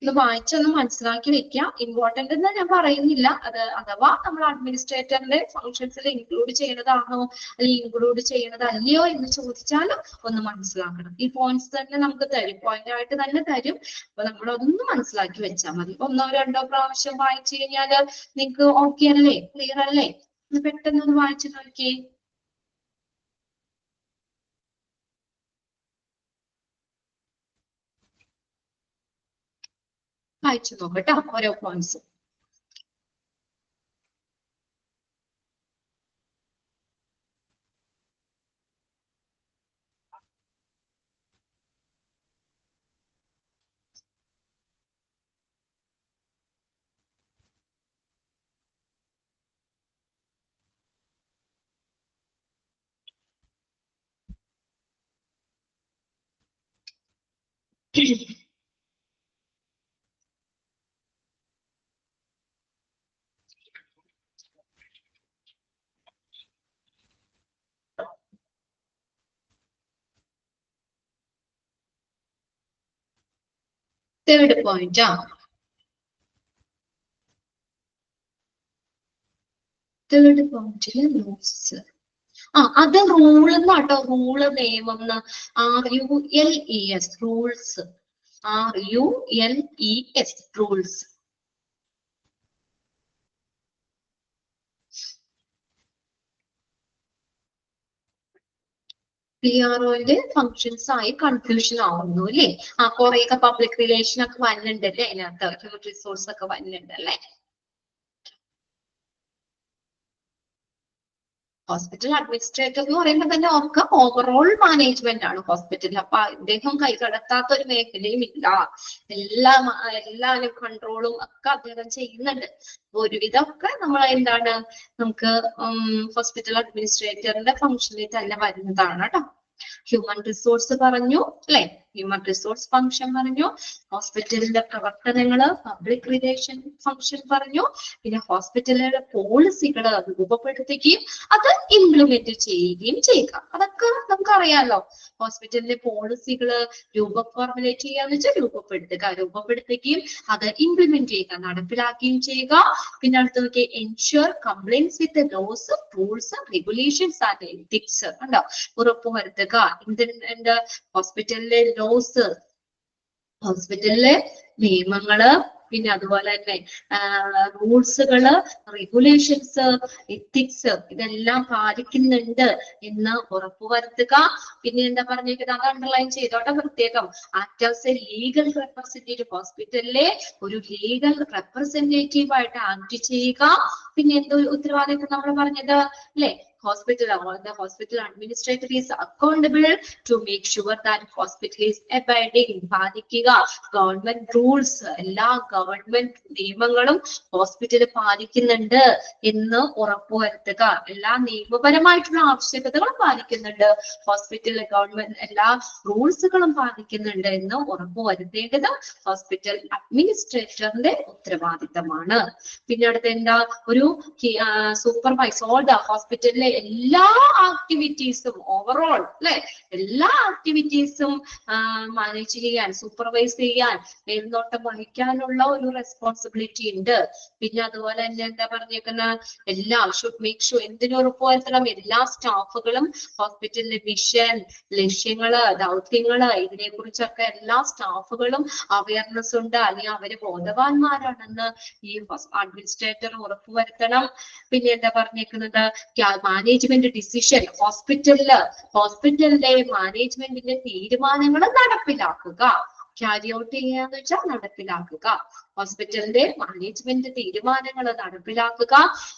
ഇത് വായിച്ചൊന്ന് മനസ്സിലാക്കി വെക്കാം. ഇമ്പോർട്ടന്റ് എന്ന് ഞാൻ പറയുന്നില്ല. അത് അഥവാ നമ്മൾ അഡ്മിനിസ്ട്രേറ്ററിന്റെ ഫങ്ഷൻസിൽ ഇൻക്ലൂഡ് ചെയ്യണതാണോ അല്ലെങ്കിൽ ഇൻക്ലൂഡ് ചെയ്യണതല്ലയോ എന്ന് ചോദിച്ചാലും ഒന്ന് മനസ്സിലാക്കണം. ഈ പോയിന്റ്സ് തന്നെ നമുക്ക് തരും. പോയിന്റ് ആയിട്ട് തന്നെ തരും. അപ്പൊ നമ്മൾ അതൊന്ന് മനസ്സിലാക്കി വെച്ചാൽ മതി. ഒന്നോ രണ്ടോ പ്രാവശ്യം വായിച്ചു കഴിഞ്ഞാല് നിങ്ങൾക്ക് ഓക്കെ അല്ലേ? ക്ലിയർ അല്ലേ? ഒന്ന് പെട്ടെന്ന് വായിച്ചു നോക്കിയേ. വായിച്ചു നോക്കട്ടോ ഓരോ പോയിന്റ്സും. തേർഡ് പോയിന്റ് തേർഡ് പോയിന്റില് റൂൾസ്. അത് റൂൾ എന്നാട്ടോ. റൂള് നിയമം RULES റൂൾസ്. RULES rules. PROന്റെ ഫങ്ഷൻസ് ആയി കൺഫ്യൂഷൻ ആവുന്നു അല്ലേ? കുറെയൊക്കെ പബ്ലിക് റിലേഷൻ ഒക്കെ വരുന്നുണ്ടല്ലേ അതിനകത്ത്. ഹ്യൂമൻ റിസോഴ്സ് ഒക്കെ വരുന്നുണ്ടല്ലേ. ഹോസ്പിറ്റൽ അഡ്മിനിസ്ട്രേറ്റർ എന്ന് പറയുമ്പോൾ തന്നെ ഒക്കെ ഓവറോൾ മാനേജ്മെന്റ് ആണ് ഹോസ്പിറ്റലിൽ. അപ്പൊ അദ്ദേഹം കൈകടത്താത്ത ഒരു മേഖലയും ഇല്ല. എല്ലാവരും കൺട്രോളും ഒക്കെ അദ്ദേഹം ചെയ്യുന്നുണ്ട്. ഒരുവിധമൊക്കെ നമ്മൾ എന്താണ് നമുക്ക് ഹോസ്പിറ്റൽ അഡ്മിനിസ്ട്രേറ്ററിന്റെ ഫംഗ്ഷനിൽ തന്നെ വരുന്നതാണ് കേട്ടോ. ഹ്യൂമൻ റിസോഴ്സ് പറഞ്ഞു അല്ലെ? ഹ്യൂമൻ റിസോഴ്സ് ഫംഗ്ഷൻ പറഞ്ഞു. ഹോസ്പിറ്റലിന്റെ പ്രവർത്തനങ്ങള് പബ്ലിക് റിലേഷൻ ഫംഗ്ഷൻ പറഞ്ഞു. പിന്നെ ഹോസ്പിറ്റലിലെ പോളിസികൾ രൂപപ്പെടുത്തുകയും അത് ഇംപ്ലിമെന്റ് ചെയ്യുകയും ചെയ്യുക. അതൊക്കെ നമുക്കറിയാലോ. ഹോസ്പിറ്റലിലെ പോളിസികള് ഫോർമുലേറ്റ് ചെയ്യാന്ന് വെച്ചാൽ രൂപപ്പെടുത്തുകയും അത് ഇംപ്ലിമെന്റ് ചെയ്യുക നടപ്പിലാക്കുകയും ചെയ്യുക. പിന്നെ അടുത്ത് നോക്കി ensure compliance with laws rules regulations and ethics ഉണ്ടോ ഉറപ്പുവരുത്തുക. ഹോസ്പിറ്റലിലെ ലോസ് ഹോസ്പിറ്റലിലെ നിയമങ്ങള് പിന്നെ അതുപോലെ തന്നെ റൂൾസുകള്, റെഗുലേഷൻസ്, എത്തിക്സ് ഇതെല്ലാം പാലിക്കുന്നുണ്ട് എന്ന് ഉറപ്പുവരുത്തുക. പിന്നെ എന്താ പറഞ്ഞിരിക്കുന്നത്, അത് അണ്ടർലൈൻ ചെയ്തോട്ടെ പ്രത്യേകം. Act as A legal representative, ഹോസ്പിറ്റലിലെ ഒരു ലീഗൽ റെപ്രസെന്റേറ്റീവ് ആയിട്ട് ആക്ട് ചെയ്യുക. പിന്നെ എന്തോ ഉത്തരവാദിത്വം നമ്മൾ പറഞ്ഞത് അല്ലെ, hospital or the hospital administrator is accountable to make sure that hospital is abiding, പാലിക്കുക ഗവൺമെന്റ് റൂൾസ്, എല്ലാ ഗവൺമെന്റ് നിയമങ്ങളും ഹോസ്പിറ്റൽ പാലിക്കുന്നുണ്ട് എന്ന് ഉറപ്പുവരുത്തുക. എല്ലാ നിയമപരമായിട്ടുള്ള ആവശ്യകതകളും പാലിക്കുന്നുണ്ട് ഹോസ്പിറ്റലിലെ ഗവൺമെന്റ്, എല്ലാ റൂൾസുകളും പാലിക്കുന്നുണ്ട് എന്ന് ഉറപ്പുവരുത്തേണ്ടത് ഹോസ്പിറ്റൽ അഡ്മിനിസ്ട്രേറ്ററിന്റെ ഉത്തരവാദിത്തമാണ്. പിന്നെ അടുത്ത എന്താ, ഒരു സൂപ്പർവൈസ് ഓൾ ദ ഹോസ്പിറ്റലിലെ എല്ലാ ആക്ടിവിറ്റീസും ഓവറോൾ അല്ലെ, എല്ലാ ആക്ടിവിറ്റീസും മാനേജ് ചെയ്യാൻ, സൂപ്പർവൈസ് ചെയ്യാൻ, മേൽനോട്ടം വഹിക്കാനുള്ള ഒരു റെസ്പോൺസിബിലിറ്റി ഉണ്ട്. പിന്നെ അതുപോലെ തന്നെ എന്താ പറഞ്ഞേക്കുന്ന, എല്ലാം ഷുഡ് മേക്ക് ഷുവർ, എന്തിനു ഉറപ്പുവരുത്തണം, എല്ലാ സ്റ്റാഫുകളും ഹോസ്പിറ്റലിലെ വിഷൻ, ലക്ഷ്യങ്ങള്, ദൗത്യങ്ങള് ഇതിനെ കുറിച്ചൊക്കെ എല്ലാ സ്റ്റാഫുകളും അവയർനെസ് ഉണ്ട്, അല്ലെങ്കിൽ അവര് ബോധവാന്മാരാണെന്ന് ഈ അഡ്മിനിസ്ട്രേറ്റർ ഉറപ്പുവരുത്തണം. പിന്നെ എന്താ പറഞ്ഞേക്കുന്നത്, മാനേജ്മെന്റ് ഡിസിഷൻ, ഹോസ്പിറ്റലിലെ മാനേജ്മെന്റിന്റെ തീരുമാനങ്ങൾ നടപ്പിലാക്കുക. ക്യാരി ഔട്ട് ചെയ്യാന്ന് വെച്ചാൽ നടപ്പിലാക്കുക, ഹോസ്പിറ്റലിന്റെ മാനേജ്മെന്റ് തീരുമാനങ്ങൾ നടപ്പിലാക്കുക.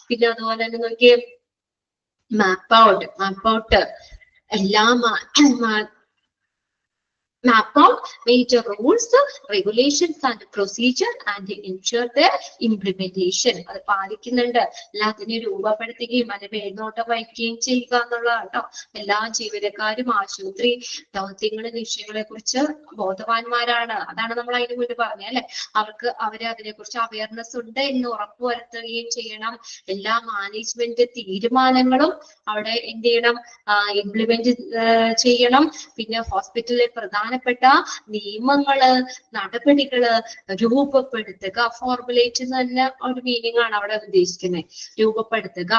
പിന്നെ അതുപോലെ തന്നെ നോക്കിയേ, മാപ്പ് ഔട്ട് എല്ലാ map out major rules, regulations and procedure and ensure their implementation. അത് പാലിക്കുന്നുണ്ട്, എല്ലാത്തിനെ രൂപപ്പെടുത്തുകയും അത് മേൽനോട്ടം വഹിക്കുകയും ചെയ്യുക എന്നുള്ളതാണ് കേട്ടോ. എല്ലാ ജീവനക്കാരും ആശുപത്രി ദൗത്യങ്ങളും ലക്ഷ്യങ്ങളെ കുറിച്ച് ബോധവാന്മാരാണ്, അതാണ് നമ്മൾ അതിന് മുന്നേ പറഞ്ഞത് അല്ലെ. അവര് അതിനെ കുറിച്ച് അവയർനെസ് ഉണ്ട് എന്ന് ഉറപ്പുവരുത്തുകയും ചെയ്യണം. എല്ലാ മാനേജ്മെന്റ് തീരുമാനങ്ങളും അവിടെ എന്ത് ചെയ്യണം, ഇംപ്ലിമെന്റ് ചെയ്യണം. പിന്നെ ഹോസ്പിറ്റലിലെ പ്രധാനപ്പെട്ട നിയമങ്ങള്, നടപടികള് രൂപപ്പെടുത്തുക. ഫോർമുലേറ്റ് തന്നെ ഒരു മീനിങ് ആണ് അവിടെ ഉദ്ദേശിക്കുന്നത്, രൂപപ്പെടുത്തുക.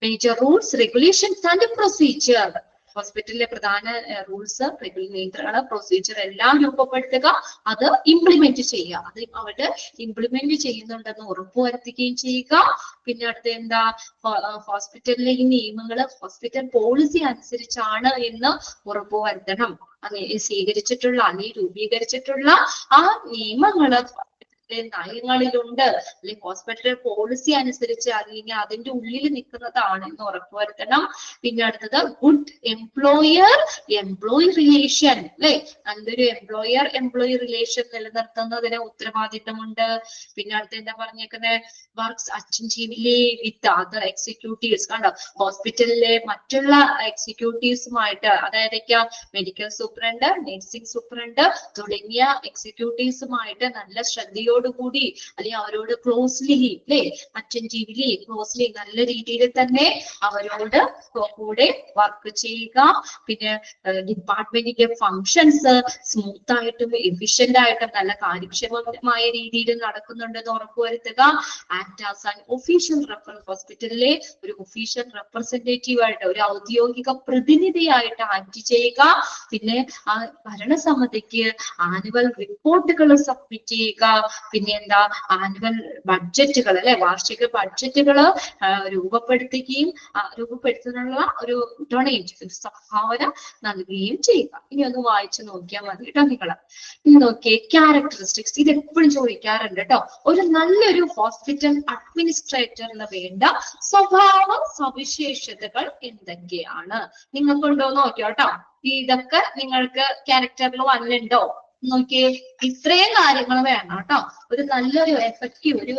Major rules, regulations and procedure, ഹോസ്പിറ്റലിലെ പ്രധാന റൂൾസ്, നിയന്ത്രണ, പ്രൊസീജിയർ എല്ലാം രൂപപ്പെടുത്തുക, അത് ഇംപ്ലിമെന്റ് ചെയ്യുക. അത് അവര് ഇംപ്ലിമെന്റ് ചെയ്യുന്നുണ്ടെന്ന് ഉറപ്പുവരുത്തുകയും ചെയ്യുക. പിന്നെ അടുത്ത എന്താ, ഹോസ്പിറ്റലിലെ ഈ നിയമങ്ങൾ ഹോസ്പിറ്റൽ പോളിസി അനുസരിച്ചാണ് എന്ന് ഉറപ്പുവരുത്തണം. അങ്ങനെ സ്വീകരിച്ചിട്ടുള്ള അല്ലെങ്കിൽ രൂപീകരിച്ചിട്ടുള്ള ആ നിയമങ്ങള് നയങ്ങളിലുണ്ട്, അല്ലെങ്കിൽ ഹോസ്പിറ്റൽ പോളിസി അനുസരിച്ച് അല്ലെങ്കിൽ അതിന്റെ ഉള്ളിൽ നിൽക്കുന്നതാണ് എന്ന് ഉറപ്പുവരുത്തണം. പിന്നെ അടുത്തത് ഗുഡ് എംപ്ലോയി റിലേഷൻ അല്ലെ, നല്ലൊരു എംപ്ലോയി റിലേഷൻ നിലനിർത്തുന്നതിന് ഉത്തരവാദിത്തമുണ്ട്. പിന്നെ അടുത്ത് എന്താ പറഞ്ഞേക്കുന്നത്, works attentively with other executives. കണ്ടോ, ഹോസ്പിറ്റലിലെ മറ്റുള്ള എക്സിക്യൂട്ടീവ്സുമായിട്ട്, അതായത് മെഡിക്കൽ സൂപ്രണ്ട്, നഴ്സിംഗ് സൂപ്രണ്ട് തുടങ്ങിയ എക്സിക്യൂട്ടീവ്സുമായിട്ട് നല്ല ശ്രദ്ധയോടുകൂടി അല്ലെങ്കിൽ അവരോട് ക്ലോസ്ലി നല്ല രീതിയിൽ തന്നെ അവരോട് കൂടെ വർക്ക് ചെയ്യുക. പിന്നെ ഡിപ്പാർട്ട്മെന്റിന്റെ ഫങ്ഷൻസ് സ്മൂത്ത് ആയിട്ടും എഫിഷ്യന്റ് ആയിട്ടും നല്ല കാര്യക്ഷമമായ രീതിയിൽ നടക്കുന്നുണ്ടെന്ന് ഉറപ്പുവരുത്തുക. ആക്ട് ആസ് ആൻ ഒഫീഷ്യൽ ഹോസ്പിറ്റലിലെ ഒരു ഒഫീഷ്യൽ റെപ്രസെന്റേറ്റീവ് ആയിട്ട്, ഒരു ഔദ്യോഗിക പ്രതിനിധിയായിട്ട് ആക്ട് ചെയ്യുക. പിന്നെ ആ ഭരണസമിതിക്ക് ആനുവൽ റിപ്പോർട്ടുകൾ സബ്മിറ്റ് ചെയ്യുക. പിന്നെ എന്താ, ആനുവൽ ബഡ്ജറ്റുകൾ അല്ലെ, വാർഷിക ബഡ്ജറ്റുകൾ രൂപപ്പെടുത്തുന്നുള്ള ഒരു ഡൊണേറ്റ്, സംഭാവന നൽകുകയും ചെയ്യുക. ഇനി ഒന്ന് വായിച്ചു നോക്കിയാൽ മതി കേട്ടോ നിങ്ങള്. ഇനി നോക്കിയേ, ക്യാരക്ടറിസ്റ്റിക്സ്, ഇത് എപ്പോഴും ചോദിക്കാറുണ്ട് കേട്ടോ. ഒരു നല്ലൊരു ഹോസ്പിറ്റൽ അഡ്മിനിസ്ട്രേറ്ററിന് വേണ്ട സ്വഭാവ സവിശേഷതകൾ എന്തൊക്കെയാണ്? നിങ്ങൾക്കുണ്ടോ നോക്കിയോ കേട്ടോ. ഇതൊക്കെ നിങ്ങൾക്ക് ക്യാരക്ടറിൽ വന്നിട്ടുണ്ടോ നോക്കിയേ. ഇത്രയും കാര്യങ്ങൾ വേണം കേട്ടോ. ഒരു നല്ലൊരു എഫക്റ്റീവ്, ഒരു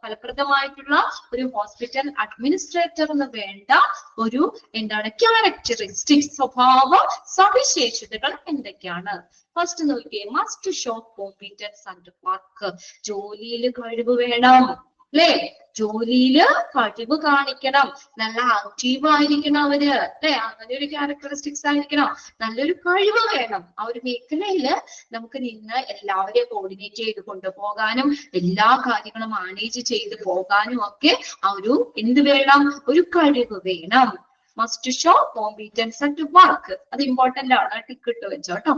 ഫലപ്രദമായിട്ടുള്ള ഒരു ഹോസ്പിറ്റൽ അഡ്മിനിസ്ട്രേറ്ററിന് വേണ്ട ഒരു എന്താണ് ക്യാരക്ടറിസ്റ്റിക്സ്, സ്വഭാവ സവിശേഷതകൾ എന്തൊക്കെയാണ്? ഫസ്റ്റ് നോക്കിയേ, must show competence and work, ജോലിയിൽ കഴിവ് വേണം അല്ലെ, ജോലിയില് കഴിവ് കാണിക്കണം, നല്ല ആക്റ്റീവ് ആയിരിക്കണം അവര് അല്ലെ, അങ്ങനെ ഒരു ക്യാരക്ടറിസ്റ്റിക്സ് ആയിരിക്കണം. നല്ലൊരു കഴിവ് വേണം. ആ ഒരു മേഖലയില് നമുക്ക് നിന്ന് എല്ലാവരെയും കോർഡിനേറ്റ് ചെയ്ത് കൊണ്ടുപോകാനും എല്ലാ കാര്യങ്ങളും മാനേജ് ചെയ്ത് പോകാനും ഒക്കെ ആ ഒരു എന്ത് വേണം, ഒരു കഴിവ് വേണം. Must show competence at work. അത് ഇമ്പോർട്ടന്റ് ആണ്, ടിക്ക് ഇട്ട് വെച്ചോട്ടോ.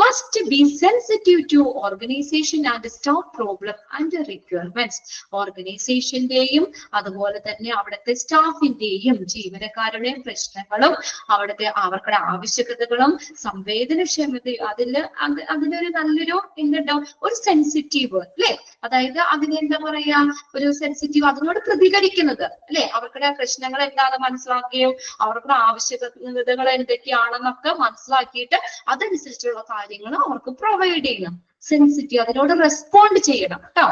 Must be sensitive to organization and staff problem and requirements. ഓർഗനൈസേഷന്റെയും അതുപോലെ തന്നെ അവിടുത്തെ സ്റ്റാഫിന്റെയും ജീവനക്കാരുടെയും പ്രശ്നങ്ങളും അവരുടെ ആവശ്യകതകളും സംവേദനക്ഷമതയും അതിനൊരു നല്ലൊരു എന്തുണ്ടാവും, ഒരു സെൻസിറ്റീവ് അല്ലെ, അതായത് അതിനെന്താ പറയാ, ഒരു സെൻസിറ്റീവ്, അതിനോട് പ്രതികരിക്കുന്നത് അല്ലെ, അവരുടെ പ്രശ്നങ്ങൾ എന്താണെന്ന് മനസ്സിലാക്കുകയും അവരുടെ ആവശ്യകതകൾ എന്തൊക്കെയാണെന്നൊക്കെ മനസ്സിലാക്കിയിട്ട് അതനുസരിച്ചുള്ള കാര്യങ്ങൾ അവർക്ക് പ്രൊവൈഡ് ചെയ്യണം. സെൻസിറ്റീവ്, അതിനോട് റെസ്പോണ്ട് ചെയ്യണം കേട്ടോ.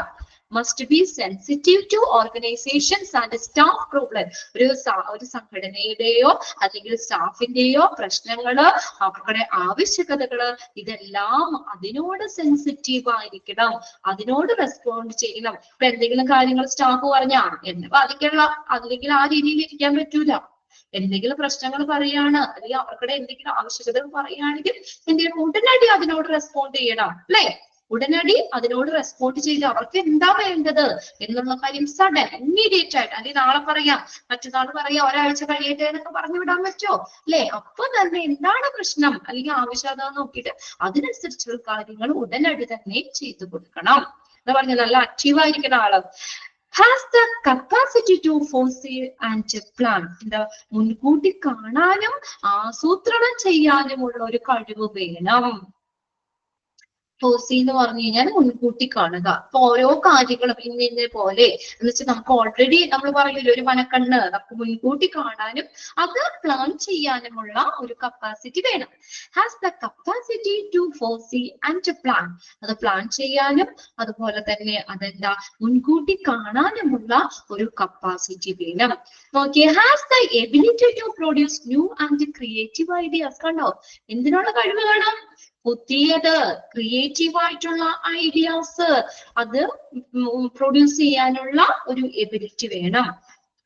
Must be sensitive to organisations and staff problem. ഒരു സംഘടനയുടെയോ അല്ലെങ്കിൽ സ്റ്റാഫിന്റെയോ പ്രശ്നങ്ങള്, അവരുടെ ആവശ്യകതകള്, ഇതെല്ലാം അതിനോട് സെൻസിറ്റീവ് ആയിരിക്കണം, അതിനോട് റെസ്പോണ്ട് ചെയ്യണം. ഇപ്പൊ എന്തെങ്കിലും കാര്യങ്ങൾ സ്റ്റാഫ് പറഞ്ഞാ എന്നെ ബാധിക്കാനുള്ള, അല്ലെങ്കിൽ ആ രീതിയിൽ ഇരിക്കാൻ പറ്റൂല. എന്തെങ്കിലും പ്രശ്നങ്ങൾ പറയാണ് അല്ലെങ്കിൽ അവരുടെ എന്തെങ്കിലും ആവശ്യകതകൾ പറയുകയാണെങ്കിൽ എന്തെങ്കിലും ഉടനടി അതിനോട് റെസ്പോണ്ട് ചെയ്യണം അല്ലെ. ഉടനടി അതിനോട് റെസ്പോണ്ട് ചെയ്ത് അവർക്ക് എന്താ വേണ്ടത് എന്നുള്ള കാര്യം സഡൻ ഇമ്മീഡിയറ്റ് ആയിട്ട്, അല്ലെങ്കിൽ നാളെ പറയാം, മറ്റന്നാൾ പറയാം, ഒരാഴ്ച കഴിയട്ടെ എന്നൊക്കെ പറഞ്ഞു വിടാൻ പറ്റുമോ അല്ലെ. അപ്പൊ തന്നെ എന്താണ് പ്രശ്നം അല്ലെങ്കിൽ ആവശ്യകത നോക്കിയിട്ട് അതിനനുസരിച്ചുള്ള കാര്യങ്ങൾ ഉടനടി തന്നെ ചെയ്തു കൊടുക്കണം. എന്താ പറഞ്ഞ, നല്ല ആക്റ്റീവ് ആയിരിക്കുന്ന ആള്. Has the capacity to foresee and plan. എന്താ, മുൻകൂട്ടി കാണാനും ആസൂത്രണം ചെയ്യാനുമുള്ള ഒരു കഴിവ് വേണം. ഫോസി എന്ന് പറഞ്ഞു കഴിഞ്ഞാൽ മുൻകൂട്ടി കാണുക. അപ്പൊ ഓരോ കാര്യങ്ങളും ഇന്ന പോലെ എന്ന് വെച്ചാൽ നമുക്ക് ഓൾറെഡി നമ്മൾ പറയില്ല, ഒരു മനക്കണ്ണ്, നമുക്ക് മുൻകൂട്ടി കാണാനും അത് പ്ലാൻ ചെയ്യാനുമുള്ള ഒരു കപ്പാസിറ്റി വേണം. Has the capacity to foresee and plan. അത് പ്ലാൻ ചെയ്യാനും അതുപോലെ തന്നെ അതെന്താ മുൻകൂട്ടി കാണാനുമുള്ള ഒരു കപ്പാസിറ്റി വേണം. നോക്കിയേ, has the ability to produce new and creative ideas. കണ്ടോ, എന്തിനുള്ള കഴിവ് വേണം? പുതിയത് ക്രിയേറ്റീവ് ആയിട്ടുള്ള ഐഡിയാസ് അത് പ്രൊഡ്യൂസ് ചെയ്യാനുള്ള ഒരു എബിലിറ്റി വേണം.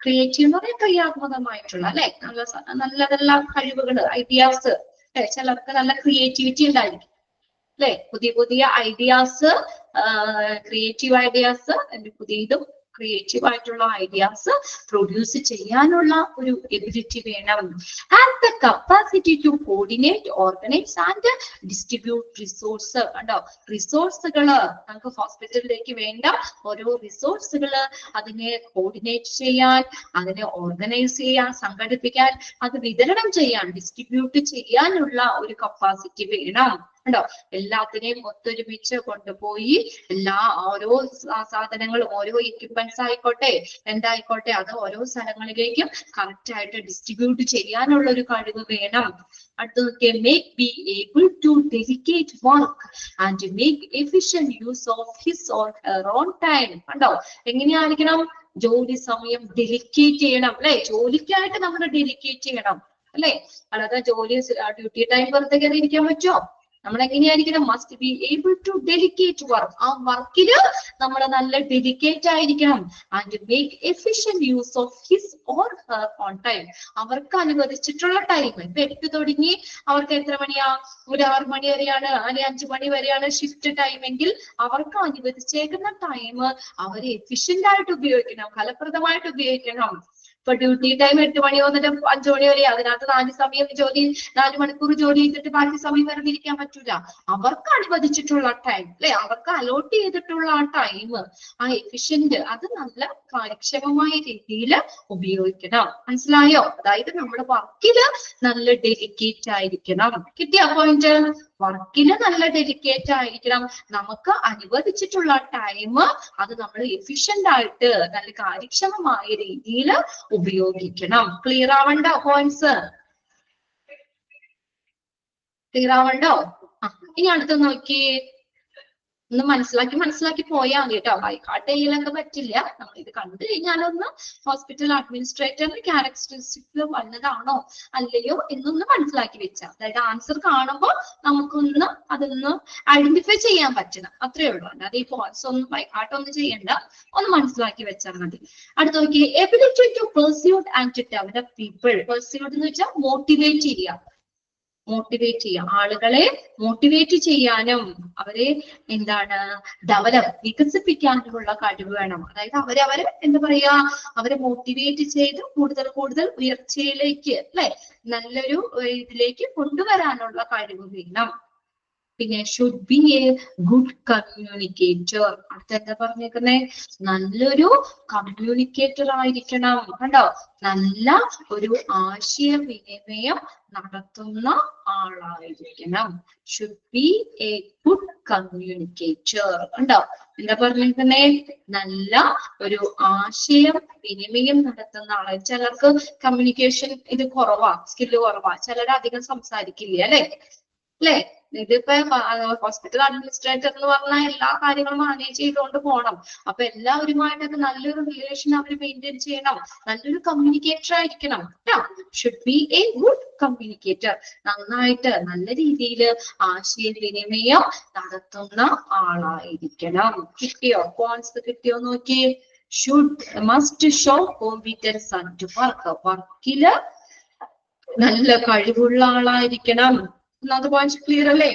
ക്രിയേറ്റീവ് എന്ന് പറയാൻ ക്രിയാത്മകമായിട്ടുള്ള അല്ലെ, നല്ലതെല്ലാം കഴിവുകൾ, ഐഡിയാസ്. ചിലർക്ക് നല്ല ക്രിയേറ്റിവിറ്റി ഉണ്ടായിരിക്കും അല്ലെ, പുതിയ പുതിയ ഐഡിയാസ്, ക്രിയേറ്റീവ് ഐഡിയാസ്, പുതിയതും ക്രിയേറ്റീവ് ആയിട്ടുള്ള ഐഡിയാസ് പ്രൊഡ്യൂസ് ചെയ്യാനുള്ള ഒരു എബിലിറ്റി വേണം. And the capacity to coordinate, organise and distribute resource. കണ്ടോ, റിസോഴ്സുകള് നമുക്ക് ഹോസ്പിറ്റലിലേക്ക് വേണ്ട ഓരോ റിസോഴ്സുകള് അതിനെ കോർഡിനേറ്റ് ചെയ്യാൻ, അതിനെ ഓർഗനൈസ് ചെയ്യാൻ, സംഘടിപ്പിക്കാൻ, അത് വിതരണം ചെയ്യാൻ, ഡിസ്ട്രിബ്യൂട്ട് ചെയ്യാനുള്ള ഒരു കപ്പാസിറ്റി വേണം. ണ്ടോ, എല്ലാത്തിനെയും ഒത്തൊരുമിച്ച് കൊണ്ടുപോയി ഓരോ സാധനങ്ങളും, ഓരോ എക്യുപ്മെന്റ്സ് ആയിക്കോട്ടെ എന്തായിക്കോട്ടെ, അത് ഓരോ സ്ഥലങ്ങളിലേക്കും കറക്റ്റ് ആയിട്ട് ഡിസ്ട്രിബ്യൂട്ട് ചെയ്യാനുള്ള ഒരു കഴിവ് വേണം. അടുത്തൊക്കെ make be able to dedicate work and make efficient use of his or her own time. കണ്ടോ, എങ്ങനെയായിരിക്കണം? ജോലി സമയം ഡെഡിക്കേറ്റ് ചെയ്യണം അല്ലെ, ജോലിക്കായിട്ട് നമ്മൾ ഡെഡിക്കേറ്റ് ചെയ്യണം അല്ലെ. അല്ലാതെ ജോലി ഡ്യൂട്ടി ടൈം വെറുതെ കയറി ഇരിക്കാൻ പറ്റുമോ? നമ്മൾ എങ്ങനെയായിരിക്കണം? Must be able to dedicate work. ആ വർക്കില് നമ്മൾ നല്ല ഡെഡിക്കേറ്റ് ആയിരിക്കണം. And make efficient use of his or her own time. അവർക്ക് അനുവദിച്ചിട്ടുള്ള ടൈം, ഇപ്പൊ 8 തുടങ്ങി അവർക്ക് എത്ര മണിയാ, ഒരു 6 മണി വരെയാണ് അല്ലെങ്കിൽ 5 മണി വരെയാണ് ഷിഫ്റ്റ് ടൈം എങ്കിൽ അവർക്ക് അനുവദിച്ചേക്കുന്ന ടൈം അവര് എഫിഷ്യന്റ് ആയിട്ട് ഉപയോഗിക്കണം, ഫലപ്രദമായിട്ട് ഉപയോഗിക്കണം. ഇപ്പൊ ഡ്യൂട്ടി ടൈം 8 മണി വന്നിട്ട് 5 മണി വരെ, അതിനകത്ത് 4 മണിക്കൂർ ജോലി ചെയ്തിട്ട് ബാക്കി സമയം വെറുതെ ഇരിക്കാൻ പറ്റൂല. അവർക്ക് അനുവദിച്ചിട്ടുള്ള ടൈം അല്ലെ, അവർക്ക് അലോട്ട് ചെയ്തിട്ടുള്ള ആ ടൈം, ആ എഫിഷ്യന്റ്, അത് നല്ല കാര്യക്ഷമമായ രീതിയിൽ ഉപയോഗിക്കണം. മനസ്സിലായോ? അതായത് നമ്മുടെ വർക്കില് നല്ല ഡെഡിക്കേറ്റ് ആയിരിക്കണം. കിട്ടിയ പോയിന്റ്? വർക്കിന് നല്ല ഡെഡിക്കേറ്റ് ആയിരിക്കണം. നമുക്ക് അനുവദിച്ചിട്ടുള്ള ടൈം അത് നമ്മൾ എഫിഷ്യന്റ് ആയിട്ട് നല്ല കാര്യക്ഷമമായ രീതിയിൽ ഉപയോഗിക്കണം. ക്ലിയർ ആവണ്ടോ പോയിന്റ്സ്? ക്ലിയർ ആവണ്ടോ? ഇനി അടുത്ത് നോക്കിയേ, ഒന്ന് മനസ്സിലാക്കി പോയാൽ മതി കേട്ടോ. ബൈഹാർട്ട് ചെയ്യലൊക്കെ പറ്റില്ല. നമ്മൾ ഇത് കണ്ടു കഴിഞ്ഞാലൊന്ന് ഹോസ്പിറ്റൽ അഡ്മിനിസ്ട്രേറ്ററിന്റെ ക്യാരക്ടറിസ്റ്റിക്സ് വന്നതാണോ അല്ലയോ എന്നൊന്ന് മനസ്സിലാക്കി വെച്ചാൽ, അതായത് ആൻസർ കാണുമ്പോൾ നമുക്കൊന്ന് അതൊന്ന് ഐഡന്റിഫൈ ചെയ്യാൻ പറ്റണം, അത്രേ ഉള്ളൂ. അതായത് ഈ പോയിന്റ്സ് ഒന്നും ബൈഹാർട്ട് ഒന്നും ചെയ്യണ്ട, ഒന്ന് മനസ്സിലാക്കി വെച്ചാൽ മതി. അടുത്ത് നോക്കിയേ, ability to pursuit and develop people. Pursuit എന്ന് വെച്ചാൽ മോട്ടിവേറ്റ് ചെയ്യുക. മോട്ടിവേറ്റ് ചെയ്യാം, ആളുകളെ മോട്ടിവേറ്റ് ചെയ്യാനും അവരെ എന്താണ് വികസിപ്പിക്കാനുമുള്ള കഴിവ് വേണം. അതായത് അവരെ എന്താ പറയാ, അവരെ മോട്ടിവേറ്റ് ചെയ്ത് കൂടുതൽ കൂടുതൽ ഉയർച്ചയിലേക്ക് അല്ലെ നല്ലൊരു ഇതിലേക്ക് കൊണ്ടുവരാനുള്ള കഴിവ് വേണം. പിന്നെ should be a good communicator. അടുത്തെന്താ പറഞ്ഞേക്കുന്നേ, നല്ലൊരു കമ്മ്യൂണിക്കേറ്റർ ആയിരിക്കണം. കണ്ടോ, നല്ല ഒരു ആശയവിനിമയം നടത്തുന്ന ആളായിരിക്കണം. Should be a good communicator. കണ്ടോ, എന്താ പറഞ്ഞേക്കുന്നേ, നല്ല ഒരു ആശയം വിനിമയം നടത്തുന്ന ആളെ. ചിലർക്ക് കമ്മ്യൂണിക്കേഷൻ ഇത് കുറവാ, സ്കില്ല് കുറവാ, ചിലർ അധികം സംസാരിക്കില്ല അല്ലേ. ഇതിപ്പോ ഹോസ്പിറ്റൽ അഡ്മിനിസ്ട്രേറ്റർ എന്ന് പറഞ്ഞാൽ എല്ലാ കാര്യങ്ങളും മാനേജ് ചെയ്തുകൊണ്ട് പോകണം. അപ്പൊ എല്ലാവരുമായിട്ടൊക്കെ നല്ലൊരു റിലേഷൻ അവർ മെയിൻറ്റെയിൻ ചെയ്യണം. നല്ലൊരു കമ്മ്യൂണിക്കേറ്റർ ആയിരിക്കണം. Should be a good communicator. നന്നായിട്ട് നല്ല രീതിയിൽ ആശയവിനിമയം നടത്തുന്ന ആളായിരിക്കണം. കിട്ടിയോ? പോയിന്റ്സ് കിട്ടിയോ നോക്കിയേ. Must show competence and work. വർക്കില് നല്ല കഴിവുള്ള ആളായിരിക്കണം. ഒന്നാമത്തെ പോയിന്റ് ക്ലിയർ അല്ലേ?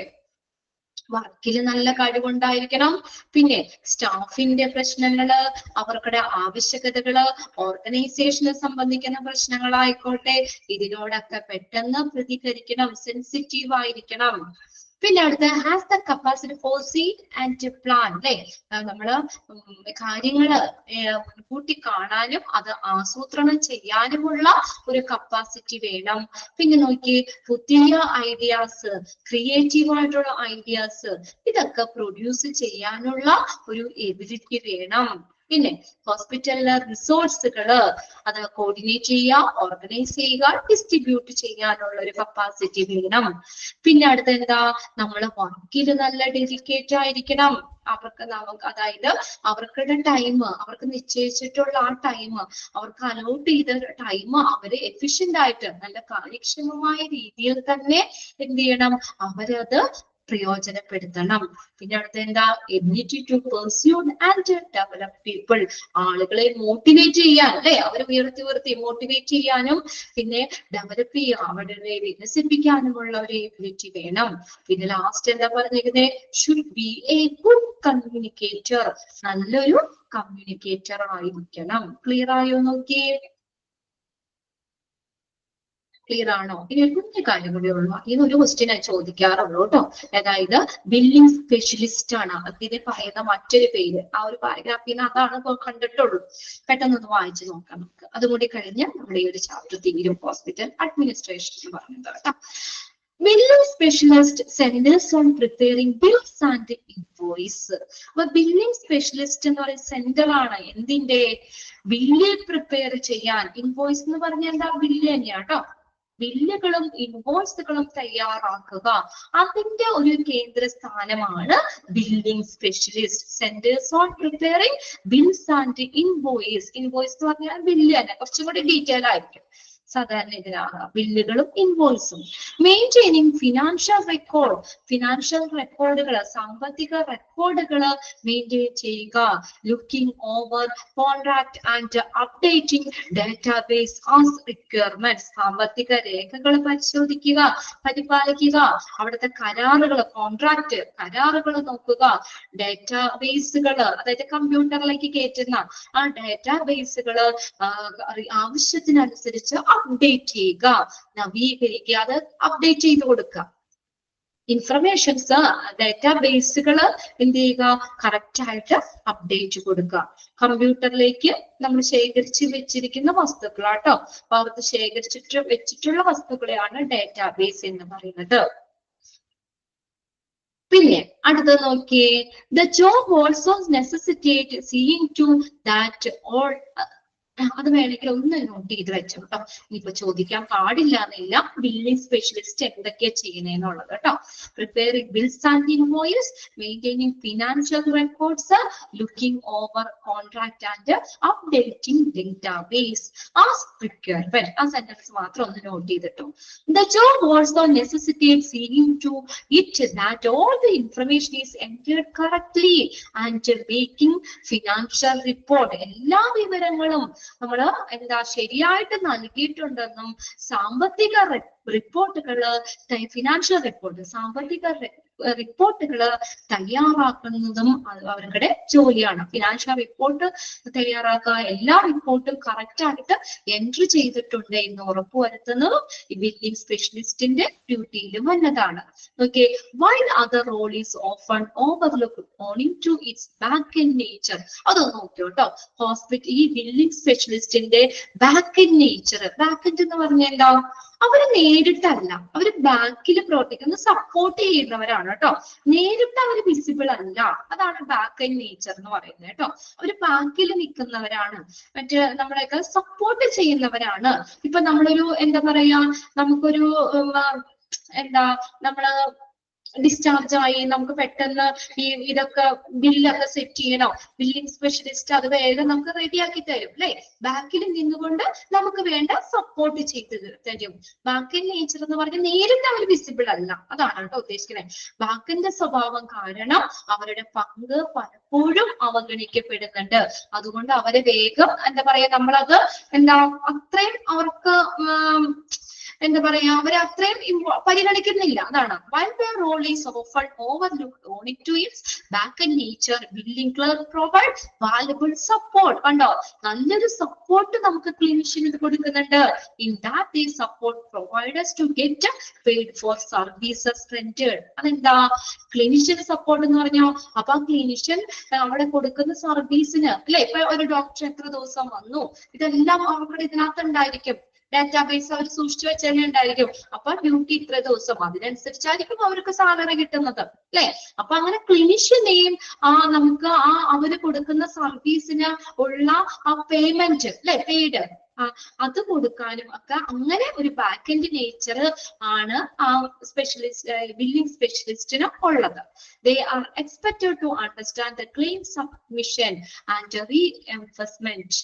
വർക്കിൽ നല്ല കഴിവുണ്ടായിരിക്കണം. പിന്നെ സ്റ്റാഫിന്റെ പ്രശ്നങ്ങള്, അവർക്കുടെ ആവശ്യകതകള്, ഓർഗനൈസേഷനെ സംബന്ധിക്കുന്ന പ്രശ്നങ്ങളായിക്കോട്ടെ, ഇതിനോടൊക്കെ പെട്ടെന്ന് പ്രതികരിക്കണം, സെൻസിറ്റീവ് ആയിരിക്കണം. പിന്നെ അടുത്ത has the capacity foresee and plan. അല്ലെ, നമ്മള് കാര്യങ്ങള് കൂട്ടി കാണാനും അത് ആസൂത്രണം ചെയ്യാനുമുള്ള ഒരു കപ്പാസിറ്റി വേണം. പിന്നെ നോക്കി, പുതിയ ഐഡിയാസ്, ക്രിയേറ്റീവ് ആയിട്ടുള്ള ഐഡിയാസ് ഇതൊക്കെ പ്രൊഡ്യൂസ് ചെയ്യാനുള്ള ഒരു എബിലിറ്റി വേണം. പിന്നെ ഹോസ്പിറ്റലിലെ റിസോഴ്സുകള് അത് കോർഡിനേറ്റ് ചെയ്യുക, ഓർഗനൈസ് ചെയ്യുക, ഡിസ്ട്രിബ്യൂട്ട് ചെയ്യാനുള്ള ഒരു കപ്പാസിറ്റി വേണം. പിന്നെ അടുത്ത എന്താ, നമ്മള് വർക്കിൽ നല്ല ഡെഡിക്കേറ്റ് ആയിരിക്കണം. അതായത് അവർക്കുടെ ടൈം, അവർക്ക് നിശ്ചയിച്ചിട്ടുള്ള ആ ടൈം, അവർക്ക് അലോട്ട് ചെയ്ത ടൈം അവര് എഫിഷ്യന്റ് ആയിട്ട് നല്ല കാര്യക്ഷമമായ രീതിയിൽ തന്നെ എന്ത് ചെയ്യണം, അവരത് പ്രയോജനപ്പെടുത്തണം. പിന്നെ അടുത്ത എന്താ, ability to pursue and develop people. ആളുകളെ മോട്ടിവേറ്റ് ചെയ്യാൻ അല്ലെ, അവരെ ഉയർത്തി മോട്ടിവേറ്റ് ചെയ്യാനും പിന്നെ ഡെവലപ്പ് ചെയ്യാൻ, അവരെ വികസിപ്പിക്കാനുമുള്ള ഒരു എബിലിറ്റി വേണം. പിന്നെ ലാസ്റ്റ് എന്താ പറഞ്ഞിരിക്കുന്നത്, should be a good communicator. നല്ലൊരു കമ്മ്യൂണിക്കേറ്റർ ആയിരിക്കണം. ക്ലിയർ ആയോ നോക്കിയേ? ക്ലിയർ ആണോ? ഇനി ഒരു കുഞ്ഞു കാര്യം കൂടി ഉള്ളൂ. ഇതൊരു ക്വസ്റ്റ്യൻ ചോദിക്കാറുള്ളൂ കേട്ടോ. അതായത് ബില്ലിംഗ് സ്പെഷ്യലിസ്റ്റ് ആണ് അതിന് പറയുന്ന മറ്റൊരു പേര്. ആ ഒരു പാരഗ്രാഫിന് അതാണ് കണ്ടിട്ടുള്ളൂ. പെട്ടെന്നൊന്ന് വായിച്ചു നോക്കാം നമുക്ക്. അതുകൂടി കഴിഞ്ഞ് നമ്മുടെ ഈ ഒരു ചാപ്റ്റർ തീരും. ഹോസ്പിറ്റൽ അഡ്മിനിസ്ട്രേഷൻ എന്ന് പറയുന്നത് കേട്ടോ. Billing specialist centres on preparing bills and invoice. അപ്പൊ ബില്ലിംഗ് സ്പെഷ്യലിസ്റ്റ് എന്ന് പറയുന്ന സെന്റർ ആണ് എന്തിന്റെ, ബില്ല് പ്രിപ്പയർ ചെയ്യാൻ. ഇൻവോയ്സ് എന്ന് പറഞ്ഞാൽ എന്താ, ബില്ല് തന്നെയാ കേട്ടോ. ബില്ലുകളും ഇൻവോയ്സുകളും തയ്യാറാക്കുക, അതിന്റെ ഒരു കേന്ദ്ര സ്ഥാനമാണ് billing specialist. Centres on preparing bills and invoice. Invoice എന്ന് പറഞ്ഞാൽ ബില്ല് തന്നെ, കുറച്ചും കൂടി ഡീറ്റെയിൽ ആയിരിക്കും. സാധാരണ ഇതിനാണ് ബില്ലുകളും ഇൻവോയ്സും. Maintaining financial record. ഫിനാൻഷ്യൽ റെക്കോർഡുകൾ, സാമ്പത്തിക റെക്കോർഡുകൾ മെയിൻറ്റെയിൻ ചെയ്യുക. Looking over contract and updating database as requirement. സാമ്പത്തിക രേഖകൾ പരിശോധിക്കുക, പരിപാലിക്കുക. അവിടുത്തെ കരാറുകൾ, കോൺട്രാക്ട് കരാറുകൾ നോക്കുക. ഡാറ്റാബേസുകൾ, അതായത് കമ്പ്യൂട്ടറിലേക്ക് കയറ്റുന്ന ആ ഡാറ്റാബേസുകൾ ആവശ്യത്തിനനുസരിച്ച് അപ്ഡേറ്റ് ചെയ്യുക, നവീകരിക്കുക, അത് അപ്ഡേറ്റ് ചെയ്ത് കൊടുക്കുക. ഇൻഫർമേഷൻസ്, ഡാറ്റാബേസുകൾ എന്ത് ചെയ്യുക, കറക്റ്റ് ആയിട്ട് അപ്ഡേറ്റ് കൊടുക്കുക. കമ്പ്യൂട്ടറിലേക്ക് നമ്മൾ ശേഖരിച്ച് വെച്ചിരിക്കുന്ന വസ്തുക്കളാട്ടോ. അപ്പൊ അവർക്ക് ശേഖരിച്ചിട്ട് വെച്ചിട്ടുള്ള വസ്തുക്കളെയാണ് ഡാറ്റാബേസ് എന്ന് പറയുന്നത്. പിന്നെ അടുത്ത നോക്കിയേ, the job also necessitate seeing to that all. അത് വേണമെങ്കിൽ ഒന്ന് നോട്ട് ചെയ്ത് വെച്ചോ കേട്ടോ. ഇനിയിപ്പോ ചോദിക്കാൻ പാടില്ല എന്നില്ല, ബില്ലിംഗ് സ്പെഷ്യലിസ്റ്റ് എന്തൊക്കെയാ ചെയ്യണേന്നുള്ളത് കേട്ടോ. Preparing bills and invoice, maintaining financial records, looking over contract and updating database as requirement. ആ സെന്റൻസ് മാത്രം ഒന്ന് നോട്ട് ചെയ്തിട്ടോ. The job also necessitate seeing to it that all the information is entered correctly and making financial report. എല്ലാ വിവരങ്ങളും നമ്മൾ എന്താ ശരിയായിട്ട് നൽകിയിട്ടുണ്ടെന്നും സാമ്പത്തിക റിപ്പോർട്ടുകള്, ഫിനാൻഷ്യൽ റിപ്പോർട്ട്, സാമ്പത്തിക റിപ്പോർട്ടുകള് തയ്യാറാക്കുന്നതും അവരുടെ ജോലിയാണ്. ഫിനാൻഷ്യൽ റിപ്പോർട്ട് തയ്യാറാക്കുക, എല്ലാ റിപ്പോർട്ടും കറക്റ്റ് ആയിട്ട് എൻട്രി ചെയ്തിട്ടുണ്ട് എന്ന് ഉറപ്പുവരുത്തുന്നതും ഈ ബില്ലിംഗ് സ്പെഷ്യലിസ്റ്റിന്റെ ഡ്യൂട്ടിയിലും വന്നതാണ്. Okay, while other role is often overlooked owing to its back end nature. അതൊന്ന് നോക്കിയോ കേട്ടോ. ഈ ബില്ലിംഗ് സ്പെഷ്യലിസ്റ്റിന്റെ back end nature. Back end എന്ന് പറഞ്ഞാൽ എന്താ? അവര് നേരിട്ടല്ല, അവര് ബാക്കിൽ പ്രവർത്തിക്കുന്ന സപ്പോർട്ട് ചെയ്യുന്നവരാണ് കേട്ടോ. നേരിട്ട് അവര് വിസിബിൾ അല്ല. അതാണ് ബാക്ക് എൻഡ് നേച്ചർ എന്ന് പറയുന്നത് കേട്ടോ. അവര് ബാക്കിൽ നിൽക്കുന്നവരാണ്, മറ്റേ നമ്മളെയൊക്കെ സപ്പോർട്ട് ചെയ്യുന്നവരാണ്. ഇപ്പൊ നമ്മളൊരു എന്താ പറയാ, നമുക്കൊരു എന്താ നമ്മള് ഡിസ്ചാർജ് ആയി, നമുക്ക് പെട്ടെന്ന് ഇതൊക്കെ ബില്ലൊക്കെ സെറ്റ് ചെയ്യണം, ബില്ലിംഗ് സ്പെഷ്യലിസ്റ്റ് അത് വേഗം നമുക്ക് റെഡിയാക്കി തരും അല്ലെ. ബാക്കിൽ നിന്നുകൊണ്ട് നമുക്ക് വേണ്ട സപ്പോർട്ട് ചെയ്ത് തരും. ബാക്കിൻ നേച്ചർ എന്ന് പറഞ്ഞാൽ നേരിട്ട് അവർ വിസിബിൾ അല്ല, അതാണ് കേട്ടോ ഉദ്ദേശിക്കുന്നത്. ബാക്കിന്റെ സ്വഭാവം കാരണം അവരുടെ പങ്ക് പലപ്പോഴും അവഗണിക്കപ്പെടുന്നുണ്ട്. അതുകൊണ്ട് അവരെ വേഗം എന്താ പറയാ, നമ്മളത് എന്താ അത്രയും അവർക്ക് എന്താ പറയാ, അവരെ അത്രയും പരിഗണിക്കുന്നില്ല. അതാണ് while their role is often overlooked owing to its back end nature, billing clerk provide valuable support. കണ്ടോ, നല്ലൊരു സപ്പോർട്ട് നമുക്ക് ക്ലിനിഷ്യന് കൊടുക്കുന്നുണ്ട്. in that they support providers to get paid for services rendered. അതെന്താ ക്ലിനിഷ്യൻ സപ്പോർട്ട് എന്ന് പറഞ്ഞോ? അപ്പൊ ആ ക്ലിനിഷ്യൻ അവിടെ കൊടുക്കുന്ന സർവീസിന് അല്ലെ, ഇപ്പൊ ഒരു ഡോക്ടർ എത്ര ദിവസം വന്നു, ഇതെല്ലാം അവരുടെ ഇതിനകത്ത് ഉണ്ടായിരിക്കും. ഡാറ്റാബേസ് അവർ സൂക്ഷിച്ചു വെച്ചാൽ ഉണ്ടായിരിക്കും. അപ്പൊ ഡ്യൂട്ടി ഇത്ര ദിവസം, അതിനനുസരിച്ചായിരിക്കും അവർക്ക് സാലറി കിട്ടുന്നത് അല്ലെ. അപ്പൊ അങ്ങനെ ക്ലിനിഷ്യനെയും നമുക്ക് അവര് കൊടുക്കുന്ന സർവീസിന് ഉള്ള ആ പേയ്മെന്റ് അല്ലെ, പെയ്ഡ്, അത് കൊടുക്കാനും ഒക്കെ അങ്ങനെ ഒരു ബാക്ക് എൻഡ് നേച്ചർ ആണ് ആ സ്പെഷ്യലിസ്റ്റ്, ബില്ലിംഗ് സ്പെഷ്യലിസ്റ്റിന് ഉള്ളത്. They are expected to understand the claim submission and reinforcement.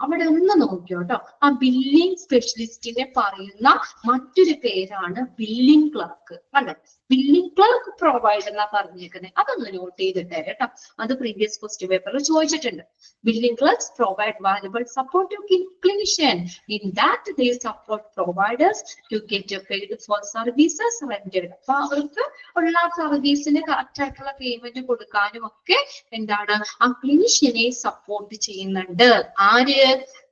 അവിടെ ഒന്ന് നോക്കിയോ കേട്ടോ. ആ ബില്ലിംഗ് സ്പെഷ്യലിസ്റ്റിനെ പറയുന്ന മറ്റൊരു പേരാണ് ബില്ലിംഗ് ക്ലർക്ക്. അല്ലെ, ബില്ലിംഗ് ക്ലർക്ക് പ്രൊവൈഡർ എന്നാ പറഞ്ഞേക്കുന്നത്. അതൊന്ന് നോട്ട് ചെയ്തിട്ടേ കേട്ടോ. അത് പ്രീവിയസ് ക്വസ്റ്റ്യൻ പേപ്പറിൽ ചോദിച്ചിട്ടുണ്ട്. Billing clerks provide valuable support to clinician in that they support providers to get paid for services rented. അപ്പൊ അവർക്ക് ഉള്ള സർവീസിന് കറക്റ്റ് ആയിട്ടുള്ള പേയ്മെന്റ് കൊടുക്കാനും ഒക്കെ എന്താണ് ആ ക്ലിനിഷ്യനെ സപ്പോർട്ട് ചെയ്യുന്നുണ്ട്. ആര്?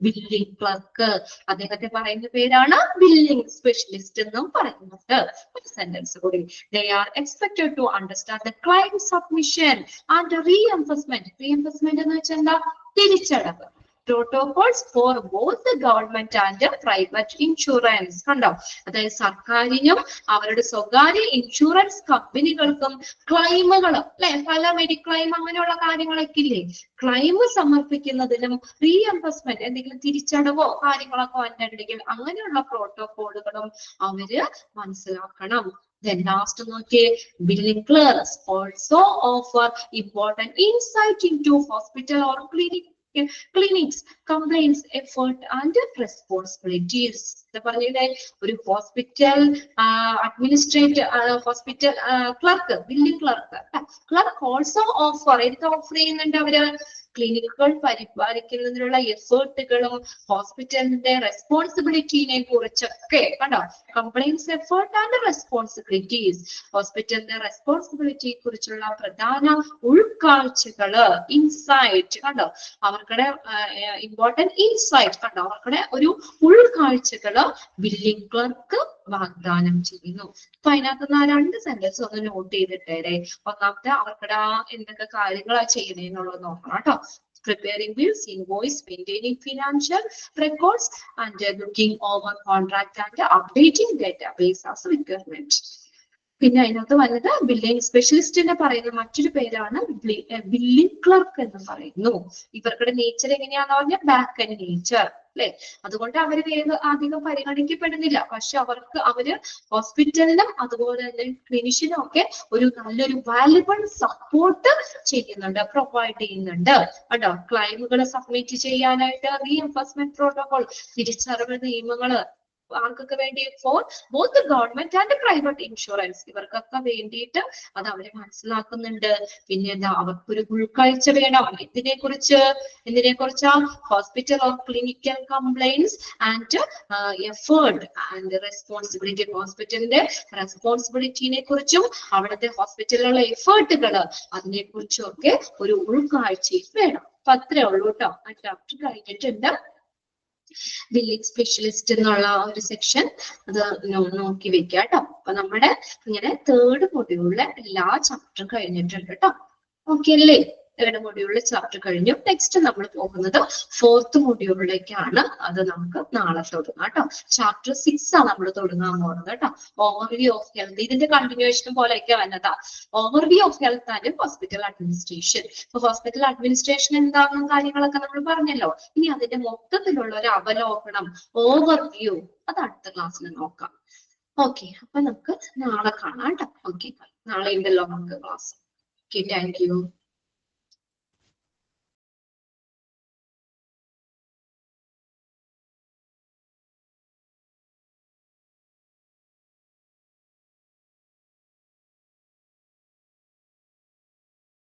Billing clerk. അദ്ദേഹത്തെ പറയുന്ന പേരാണ് ബില്ലിംഗ് സ്പെഷ്യലിസ്റ്റ് എന്നും പറയുന്നുണ്ട്. ഒരു സെന്റൻസ് കൂടി. They are expected to understand the claim submission and reinforcement. Reinforcement എന്ന് വെച്ചാൽ എന്താ? തിരിച്ചടവ്. protocols for both the government and the private insurance. കണ്ടോ, അതായത് സർക്കാരിനും അവരുടെ സ്വകാര്യ ഇൻഷുറൻസ് കമ്പനികൾക്കും ക്ലൈമുകൾ അല്ലെ, പല മെഡിക്ലൈം അങ്ങനെയുള്ള കാര്യങ്ങളൊക്കെ ഇല്ലേ, ക്ലൈം സമർപ്പിക്കുന്നതിനും റീഎംബേഴ്സ്മെന്റ് എന്തെങ്കിലും തിരിച്ചടവോ കാര്യങ്ങളൊക്കെ വന്നിട്ടുണ്ടെങ്കിൽ അങ്ങനെയുള്ള പ്രോട്ടോകോളുകളും അവര് മനസ്സിലാക്കണം. Then last നോക്കിയേ, billing clerks also offer important insight into hospital or clinics, complaints, effort and responsibilities. പറഞ്ഞില്ലേ, ഒരു hospital hospital clerk, billing clerk also offer ചെയ്യുന്നുണ്ട്. അവര് ക്ലിനിക്കുകൾ പരിപാലിക്കുന്നതിനുള്ള എഫേർട്ടുകളും ഹോസ്പിറ്റലിന്റെ റെസ്പോൺസിബിലിറ്റിനെ കുറിച്ചൊക്കെ കണ്ടോ. കംപ്ലൈന്റ്സ്, എഫേർട്ട് ആൻഡ് റെസ്പോൺസിബിലിറ്റീസ്, ഹോസ്പിറ്റലിന്റെ റെസ്പോൺസിബിലിറ്റിയെ കുറിച്ചുള്ള പ്രധാന ഉൾക്കാഴ്ചകള്, ഇൻസൈറ്റ് കണ്ടോ, അവർക്കുടെ ഇമ്പോർട്ടന്റ് ഇൻസൈറ്റ് കണ്ടോ, അവർക്കുടെ ഒരു ഉൾക്കാഴ്ചകള് ബില്ലിംഗ് ക്ലർക്ക് വാഗ്ദാനം ചെയ്യുന്നു. അപ്പൊ അതിനകത്ത് രണ്ട് സെന്റൻസ് ഒന്ന് നോട്ട് ചെയ്തിട്ടേ. ഒന്നാമത്തെ അവർക്കടെ എന്തൊക്കെ കാര്യങ്ങളാ ചെയ്യണേന്നുള്ളത് നോക്കണം കേട്ടോ. Preparing bills, invoice, maintaining financial records and looking over contract and updating database as requirement. പിന്നെ അതിനകത്ത് വന്നത് ബില്ലിംഗ് സ്പെഷ്യലിസ്റ്റിനെ പറയുന്ന മറ്റൊരു പേരാണ് ബില്ലിംഗ് ക്ലർക്ക് എന്ന് പറയുന്നു. ഇവർക്കുടെ നേച്ചർ എങ്ങനെയാന്ന് പറഞ്ഞാൽ ബാക്ക് എൻഡ് നേച്ചർ അല്ലെ. അതുകൊണ്ട് അവര് അധികം പരിഗണിക്കപ്പെടുന്നില്ല. പക്ഷെ അവര് ഹോസ്പിറ്റലിനും അതുപോലെ തന്നെ ക്ലിനിഷ്യനും ഒക്കെ ഒരു നല്ലൊരു വാല്യുബിൾ സപ്പോർട്ട് ചെയ്യുന്നുണ്ട്, പ്രൊവൈഡ് ചെയ്യുന്നുണ്ട് കേട്ടോ. ക്ലൈമുകൾ സബ്മിറ്റ് ചെയ്യാനായിട്ട് റീഎംബേഴ്സ്മെന്റ് പ്രോട്ടോകോൾ, തിരിച്ചറിവ് നിയമങ്ങള് ആർക്കൊക്കെ വേണ്ടി? For both government and private insurance. ഇവർക്കൊക്കെ വേണ്ടിയിട്ട് അത് അവരെ മനസ്സിലാക്കുന്നുണ്ട്. പിന്നെ എന്താ, അവർക്കൊരു ഉൾക്കാഴ്ച വേണം. എന്തിനെ കുറിച്ചാ? Hospital or clinical compliance and effort and responsibility. ഹോസ്പിറ്റലിന്റെ റെസ്പോൺസിബിലിറ്റിനെ കുറിച്ചും അവിടുത്തെ ഹോസ്പിറ്റലിലുള്ള എഫേർട്ടുകൾ അതിനെ കുറിച്ചും ഒക്കെ ഒരു ഉൾക്കാഴ്ചയും വേണം. അപ്പൊ അത്രേ ഉള്ളൂ കേട്ടോ. ആ ചാപ്റ്റർ കഴിഞ്ഞിട്ടുണ്ട്. വില്ലേജ് സ്പെഷ്യലിസ്റ്റ് എന്നുള്ള ഒരു സെക്ഷൻ അത് നോക്കി വെക്കുക കേട്ടോ. അപ്പൊ നമ്മുടെ ഇങ്ങനെ തേർഡ് മൊഡ്യൂളിലെ എല്ലാ ചാപ്റ്ററും കഴിഞ്ഞിട്ടുണ്ട് കേട്ടോ. ഓക്കെ അല്ലേ? തേർഡ് മൊഡ്യൂളിലെ ചാപ്റ്റർ കഴിഞ്ഞു. നെക്സ്റ്റ് നമ്മൾ പോകുന്നത് ഫോർത്ത് മൊഡ്യൂളിലേക്കാണ്. അത് നമുക്ക് നാളെ തുടങ്ങാം കേട്ടോ. ചാപ്റ്റർ 6 ആണ് നമ്മൾ തുടങ്ങാൻ പോകുന്നത് കേട്ടോ. Overview of health. ഇതിന്റെ കണ്ടിന്യൂഷൻ പോലെയൊക്കെ വന്നതാ. Overview of health and hospital administration. ഇപ്പൊ ഹോസ്പിറ്റൽ അഡ്മിനിസ്ട്രേഷൻ എന്താണെന്ന കാര്യങ്ങളൊക്കെ നമ്മൾ പറഞ്ഞല്ലോ. ഇനി അതിന്റെ മൊത്തത്തിലുള്ള ഒരു അവലോകനം, ഓവർവ്യൂ, അത് അടുത്ത ക്ലാസ്സിൽ നോക്കാം. ഓക്കെ, അപ്പൊ നമുക്ക് നാളെ കാണാം കേട്ടോ. ഓക്കെ, നാളെ ഉണ്ടല്ലോ നമുക്ക് ക്ലാസ്. Okay, thank you.